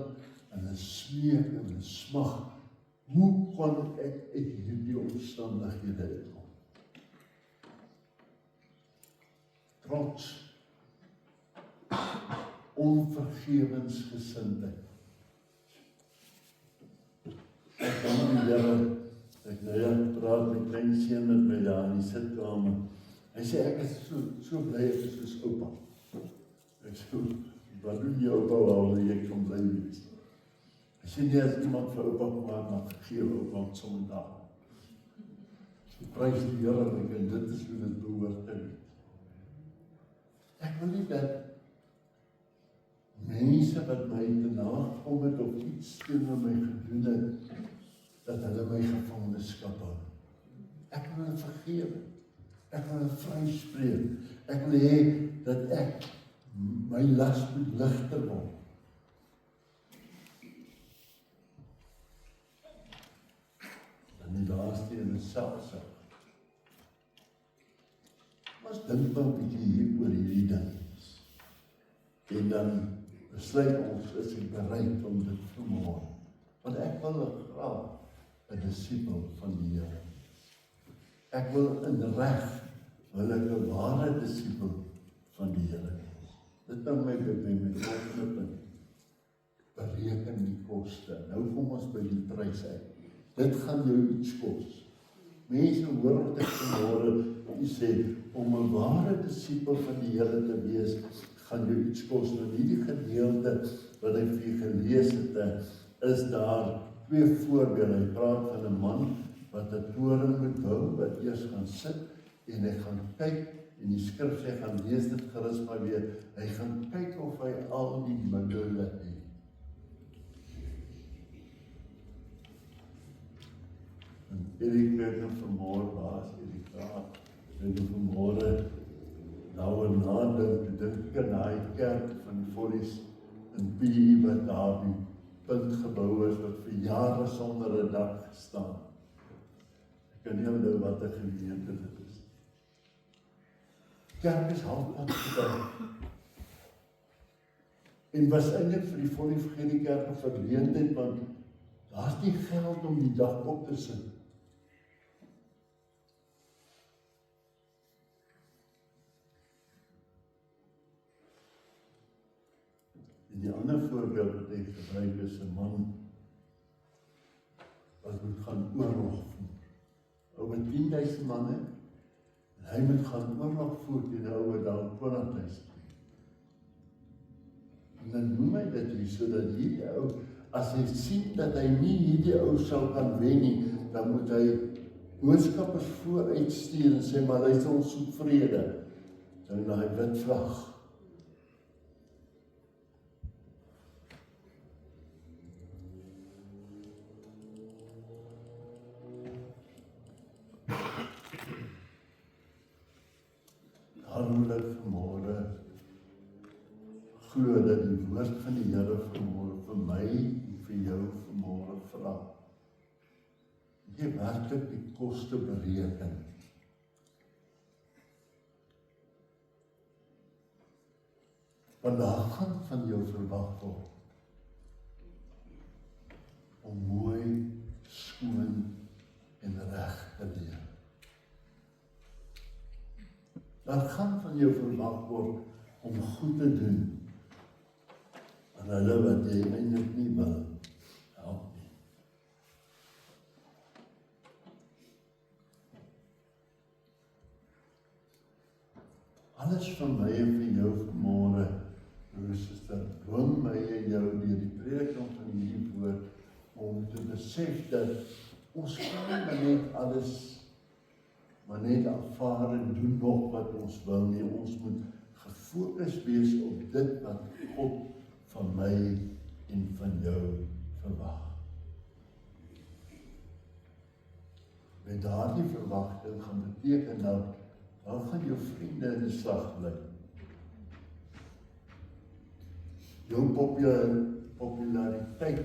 [SPEAKER 1] en hulle smeek, en hulle smag. Hoe kon ek uit hierdie omstandighede uitkom? Trots, onvergewensgesindheid. Ek dank die Here. Ek praat met klein seun met my daar in die sitkamer. Hy sê, ek is so bly ek is soos oupa. Ek sê, wat doen jy oupa, waar jy kan bly wees? Hy sê, nie as iemand vir oupa kom maar vergewe oupa op sommige dag. So prys die Here en dit is hoe dit behoort te wees. Ek wil nie dat mense wat my te nagekom het of iets teen my gedoen het, dat hulle my gevangenskap hou. Ek wil hulle vergewe. Ek wil hulle vryspreek. Ek wil hê dat ek my las moet ligter word. En die laaste in die selfsag. Ons dink maar 'n bietjie hier oor hierdie ding. En dan besluit ons, is ek bereid om dit vanmôre. Want ek wil graag 'n disipel van die Here. Ek wil in reg, wil ek 'n ware disipel van die Here wees. Dit bring my by my volgende punt. Bereken die koste. Nou kom ons by die prys uit. Dit gaan jou iets kos. Mense hoor wat ek vanmôre sê, om 'n ware disipel van die Here te wees, gaan jou iets kos. Nou hierdie gedeelte wat ek vir julle gelees het, is daar 2 voorbeelde. Hy praat van 'n man wat 'n toring moet bou, wat eers gaan sit en hy gaan kyk, en die skrif sê, gaan lees dit gerus maar weer, hy gaan kyk of hy al die middele het. En Erik weet nou vanmôre, waar is Erik daar? En vanmôre, nou en nadink, dink aan daai kerk van die Follies in PE wat daar die punt gebou is, wat vir jare sonder 'n dak gestaan. Ek kan nie onthou wat 'n gemeente dit is. Kerk is halfpad gebou. En was eintlik vir die Follie vergeet die kerk 'n verleentheid, want daar's nie geld om die dak op te sit. En die ander voorbeeld wat ek gebruik is 'n man wat moet gaan oorlog voer. Ou met 10.000 manne, en hy moet gaan oorlog voer teen 'n ou wat daar 20.000. En dan noem hy dit hier, sodat hierdie ou, as hy sien dat hy nie hierdie ou sal kan wen nie, dan moet hy boodskappers vooruitstuur en sê, maar luister, ons soek vrede. Dan daai wit vlag. Daarom wil ek vanmôre glo dat die woord van die Here vanmôre vir my en vir jou vanmôre vra. Jy werklik die koste bereken. Want daar gaan van jou verwag word om mooi, skoon en reg te leef. Daar gaan van jou verwag word om goed te doen aan hulle wat jy eintlik nie wil help nie. Alles van my en vir jou vanmôre, broer en suster, dwing my en jou deur die prediking van hierdie woord om te besef dat ons kan nie net alles maar net aanvaar en doen nog wat ons wil nie. Ons moet gefokus wees op dit wat God van my en van jou verwag. Met daardie verwagting gaan beteken dat dan gaan jou vriende in die slag bly. Jou populariteit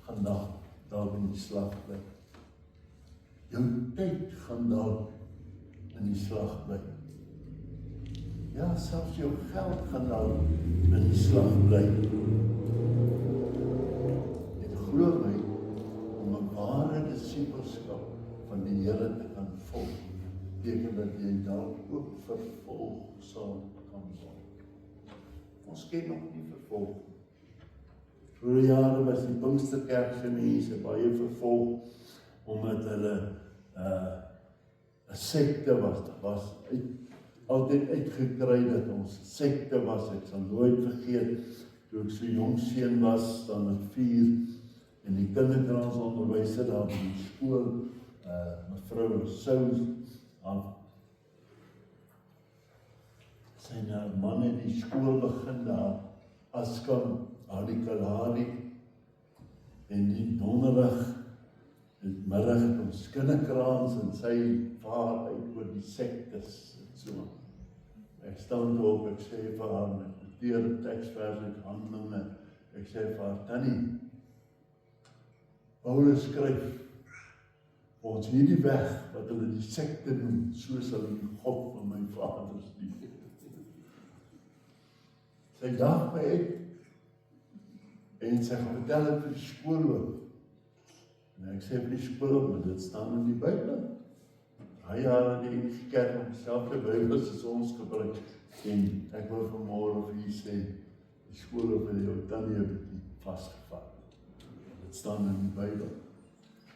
[SPEAKER 1] gaan dalk in die slag bly. Jou tyd gaan dalk in die slag bly. Ja, selfs jou geld gaan dalk in die slag bly. En glo my, om 'n ware disipelskap van die Here te kan volg, beteken dat jy dalk ook vervolg sal kan word. Ons ken nog nie vervolg. Vroeger jare was die Pinksterkerk se mense baie vervolg, omdat hulle 'n sekte was altyd uitgekry dat ons 'n sekte was. Ek sal nooit vergeet, toe ek so jong seun was, dan met 4, en die kinderkransonderwyser daar by die skool, mevrou Sous, sy man in die skool begin daar, Askan, die Kalahari, en die donderdag, die middag het ons kinderkrans en sy vaar uit oor die sektes en so. Ek staan op, ek sê vir haar, met noteerde teksvers uit Handelinge, ek sê vir haar, Tannie, Paulus skryf, ons hierdie weg, wat hulle die sekte noem, so sal die God van my vaders lief. Sy daag my uit, en sy gaan vertel het vir die skoolhoof. En ek sê vir die skool, maar dit staan in die Bybel. Daai jare die enige kerk op dieselfde Bybel as ons gebruik. En ek wil vanmôre vir u sê, die skool op die jou tannie 'n bietjie vasgevat. Dit staan in die Bybel.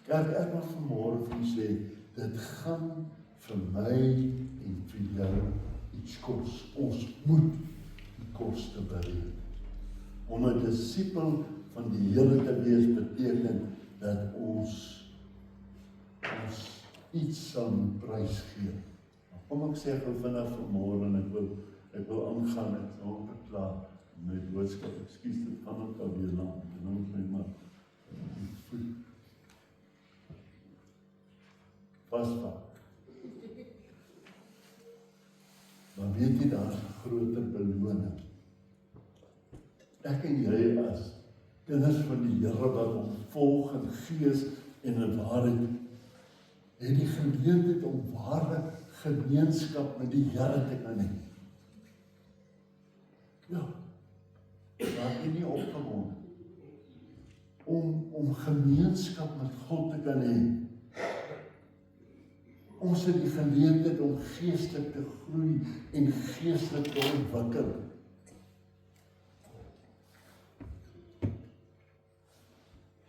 [SPEAKER 1] Kerk, ek wil vanmôre vir u sê, dit gaan vir my en vir jou iets kos. Ons moet die koste bereken. Om 'n disipel van die Here te wees beteken dat ons iets sal moet prys gee. Kom ek sê gou vinnig vanmôre en ek wil aangaan, ek sal ook beklaar my boodskap, ekskuus, dit gaan ook alweer lank, en dan moet my maar voet vasvat. Maar weet jy, daar is 'n groter beloning. Ek en jy as kinders van die Here wat hom volg in gees en in waarheid, het die geleentheid om ware gemeenskap met die Here te kan hê. Ja, raak jy nie opgewonde om gemeenskap met God te kan hê. Ons het die geleentheid om geestelik te groei en geestelik te ontwikkel.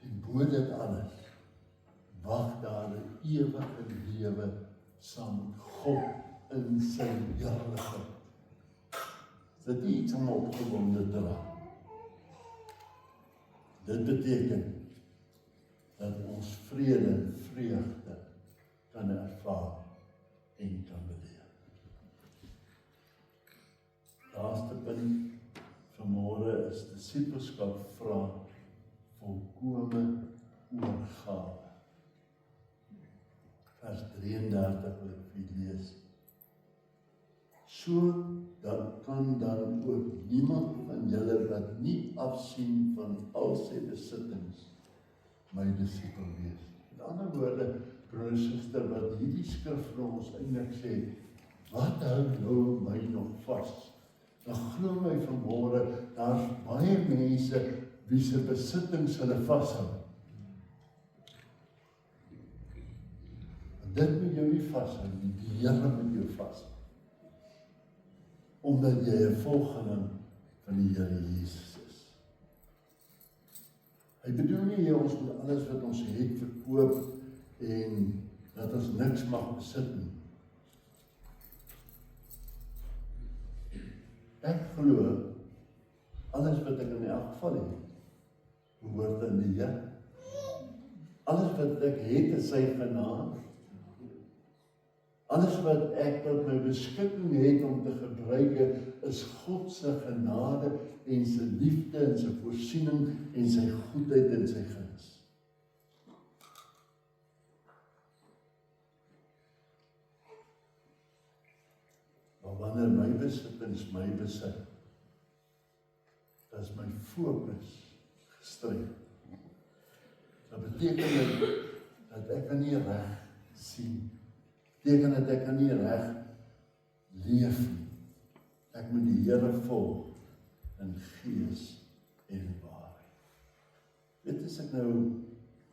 [SPEAKER 1] En bo dit alles, wag daar 'n ewige lewe saam met God in sy heerlikheid. Dit is iets om opgewonde te raak. Dit beteken dat ons vrede en vreugde kan ervaar en kan beleef. Laaste punt vanmôre is disipelskap vra volkome oorgawe. Vers 33 wil ek vir julle lees. So dan kan dan ook niemand van julle wat nie afsien van al sy besittings my disipel wees. Met ander woorde, broer en suster, wat hierdie skrif vir ons eintlik sê, wat hou nou my nog vas? Dan glo my vanmôre, daar's baie mense wie se besittings hulle vashou. En dit moet jou nie vashou nie, die Here moet jou vashou. Omdat jy 'n volgeling van die Here Jesus is. Hy bedoel nie ons moet alles wat ons het verkoop en dat ons niks mag besit nie. Ek glo, alles wat ek in elk geval het, behoort aan die Here. Alles wat ek het is sy genade. Alles wat ek tot my beskikking het om te gebruik, is God se genade en sy liefde en sy voorsiening en sy goedheid en sy guns. Maar wanneer my besittings my besit, is my fokus gestrem. Dat beteken dit dat ek kan nie reg sien. Beteken dat ek kan nie reg leef nie. Ek moet die Here volg in gees en in waarheid. Weet as ek nou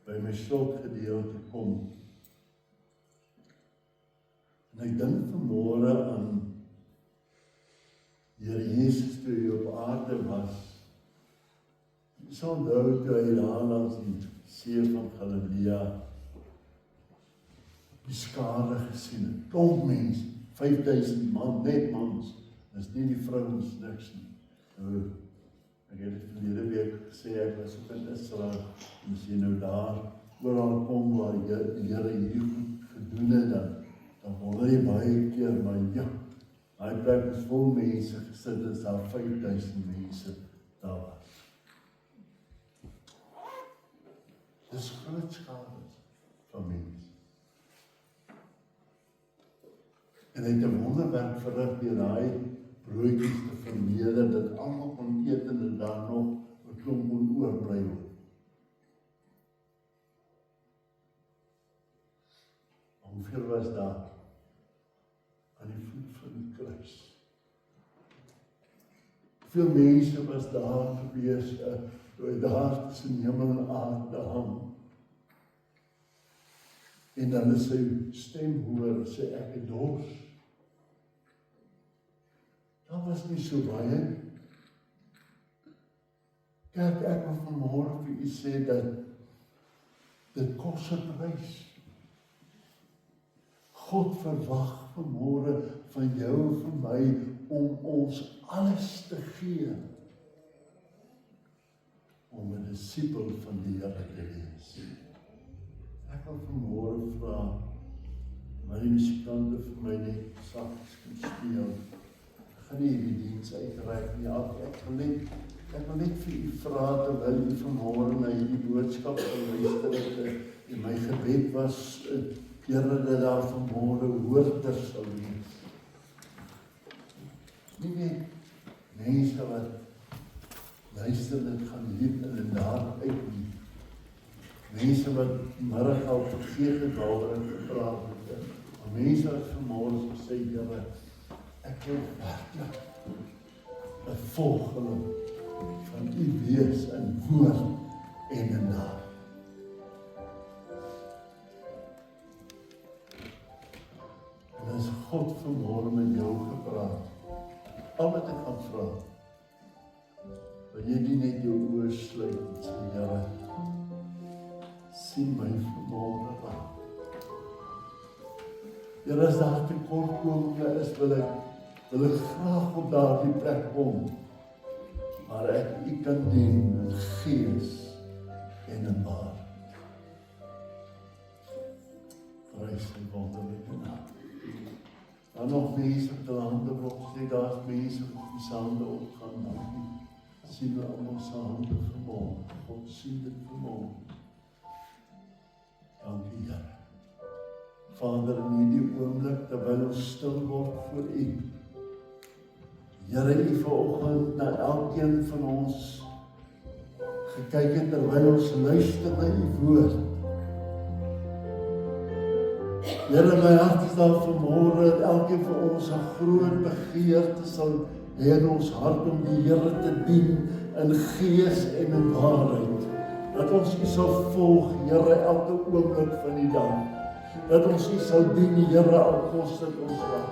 [SPEAKER 1] by my slotgedeelte kom, en ek dink vanmôre aan die Here Jesus toe hy op aarde was. So onthou toe hy daar langs die see van Galilea die skare gesien het, klomp mense, 5000 man, net mans, dis nie die vrouens niks nie. Nou, ek het dit verlede week gesê, ek was ook in Israel, en as jy nou daar oral kom waar die Here hierdie goed gedoen het, dan wonder jy baie keer, maar ja, hy plek is vol mense gesit, is daar 5000 mense daar was. Dis groot skade van mense. En hy het 'n wonderwerk verrig deur daai broodjies te vermeerder, dat almal kon eet en daar nog 'n klomp kon oorbly word. Hoeveel was daar aan die voet van die kruis? Hoeveel mense was daar gewees, toe hy daar tussen hemel en aarde hang? en hulle sy stem hoor, sê ek het dors. Daar was nie so baie. Kerk, ek wil vanmôre vir u sê dat dit kos 'n prys. God verwag vanmôre van jou en van my om ons alles te gee om 'n disipel van die Here te wees. Ek wil vanmôre vra, my musikante vir my net saggies kan speel. Ek gaan nie hierdie diens uitreik nie, ek wil net vir u vra, terwyl u vanmôre na hierdie boodskap geluister het, en my gebed was, Here, dat daar vanmôre hoorders sal wees. Nie net mense wat luister, dit gaan lief in 'n daar uit nie. Mense wat middag al vergeet daaroor gepraat het, maar mense wat vanmôre sê, Here, ek wil werklik 'n volgeling van u wees in woord en in daad. En as God vanmôre met jou gepraat, al wat ek gaan vra, wil jy nie net jou oë sluit en sê, Here, sien my vanmôre raak. Here, as daar tekortkominge is, wil ek graag op daardie plek kom, maar ek u kan dien in gees en in waarheid. Prys die wonderlike naam. Dan nog mense met hulle hande opsteek, daar is mense wat die se hande opgaan, dankie. Sien we almal se hande vanmôre. God sien dit vanmôre. Dankie, Here. Vader, in hierdie oomblik, terwyl ons stil word voor u, Here, u vanoggend na elkeen van ons gekyk het terwyl ons luister na u woord. Here, my hart is daar vanmôre dat elkeen van ons 'n groot begeerte sal hê in ons hart om die Here te dien in gees en in waarheid. Dat ons u sal volg, Here, elke oomblik van die dag. Dat ons u sal dien, Here, al kos dit ons wat.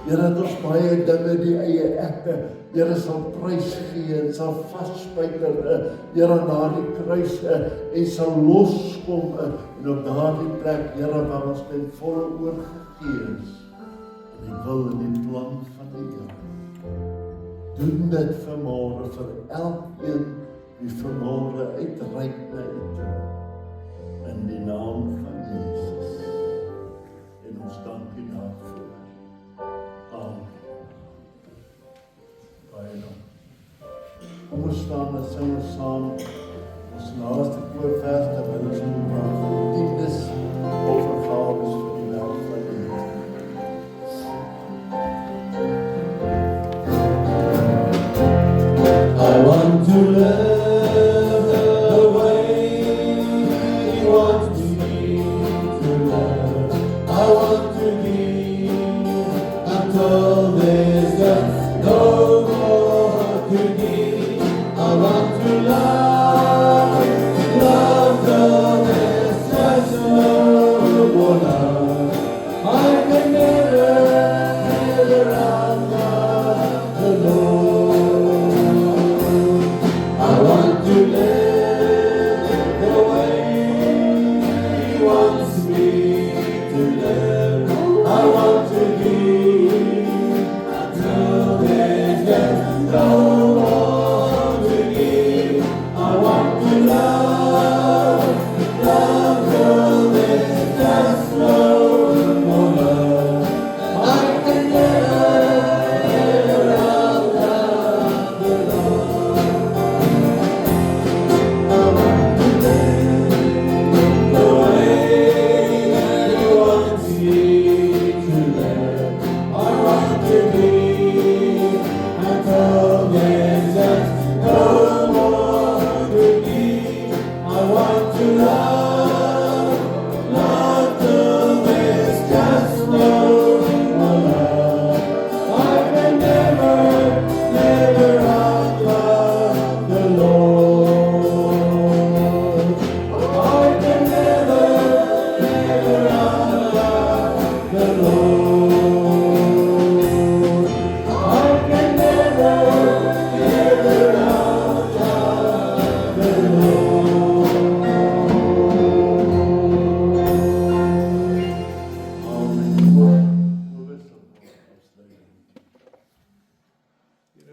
[SPEAKER 1] Here, dat ons baie dinge die eie ekte, Here, sal prys gee en sal vasspijker, Here, na die kruis en sal loskom en op daardie plek, Here, waar ons ten volle oorgegee is in die wil en die plan van die Here. Doen dit vanmôre vir elkeen wie vanmôre uitreik na u toe, in die naam van Jesus. En ons dank u daarvoor. Amen. Baie dank. Kom ons staan en sing ons saam ons laaste koorvers terwyl ons praat van diens of gawes vir die wêreld van die Here.
[SPEAKER 4] I want to love the way you want me to love. I want to give until there's just no more to give. I want to love till there's just no more love. I can never live around the Lord. I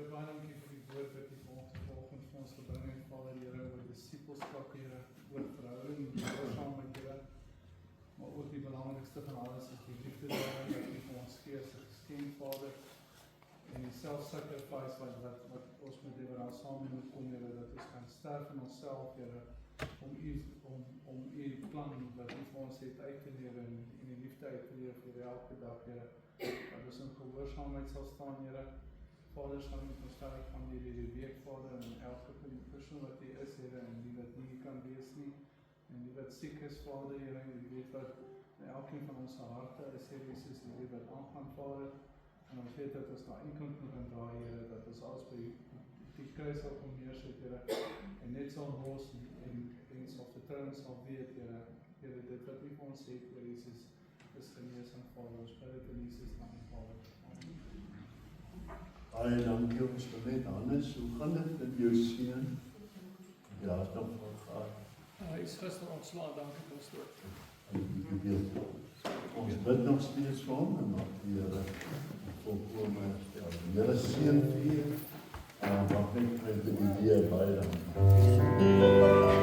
[SPEAKER 8] Here, baie dankie vir die woord wat U vanoggend vir ons gebring het, Vader, Here, oor disipelskap, Here, oor verhouding, gehoorsaamheid, Here, maar ook die belangrikste van alles is die liefde wat U vir ons gee as 'n geskenk, Vader, en die self-sacrifice wat ons met U daar saam moet kom, Here, dat ons kan sterf in onsself, Here, om U plan wat U vir ons het uit te lewe en die liefde uit te lewe vir elke dag, Here, dat ons in gehoorsaamheid sal staan, Here. Vader, sal met ons verder gaan hierdie week, Vader, en elke persoon wat hier is, Here, en die wat nie kan wees nie, en die wat siek is, Vader, Here, en die weet wat in elkeen van ons harte is, Here Jesus, en die wat aangaan, Vader, en ons weet dat ons daar enkant moet gaan draai, Here, dat ons alles by die kruis sal kom neersit, Here, en net sal los en sal vertrou en sal weet, Here, dit wat U vir ons het, Here Jesus, is genesing, Vader, ons bid dit in Jesus naam, Vader. Amen.
[SPEAKER 1] Baie dankie ons vir net Hannes, hoe gaan dit met jou seun? Ja, het nog van gehad.
[SPEAKER 8] Hy is gister ontslaan, dankie pastoor.
[SPEAKER 1] Ons bid nog steeds vir hom en mag die Here volkome herstel. Die Here seën vir u. Mag net met die weer baie dankie.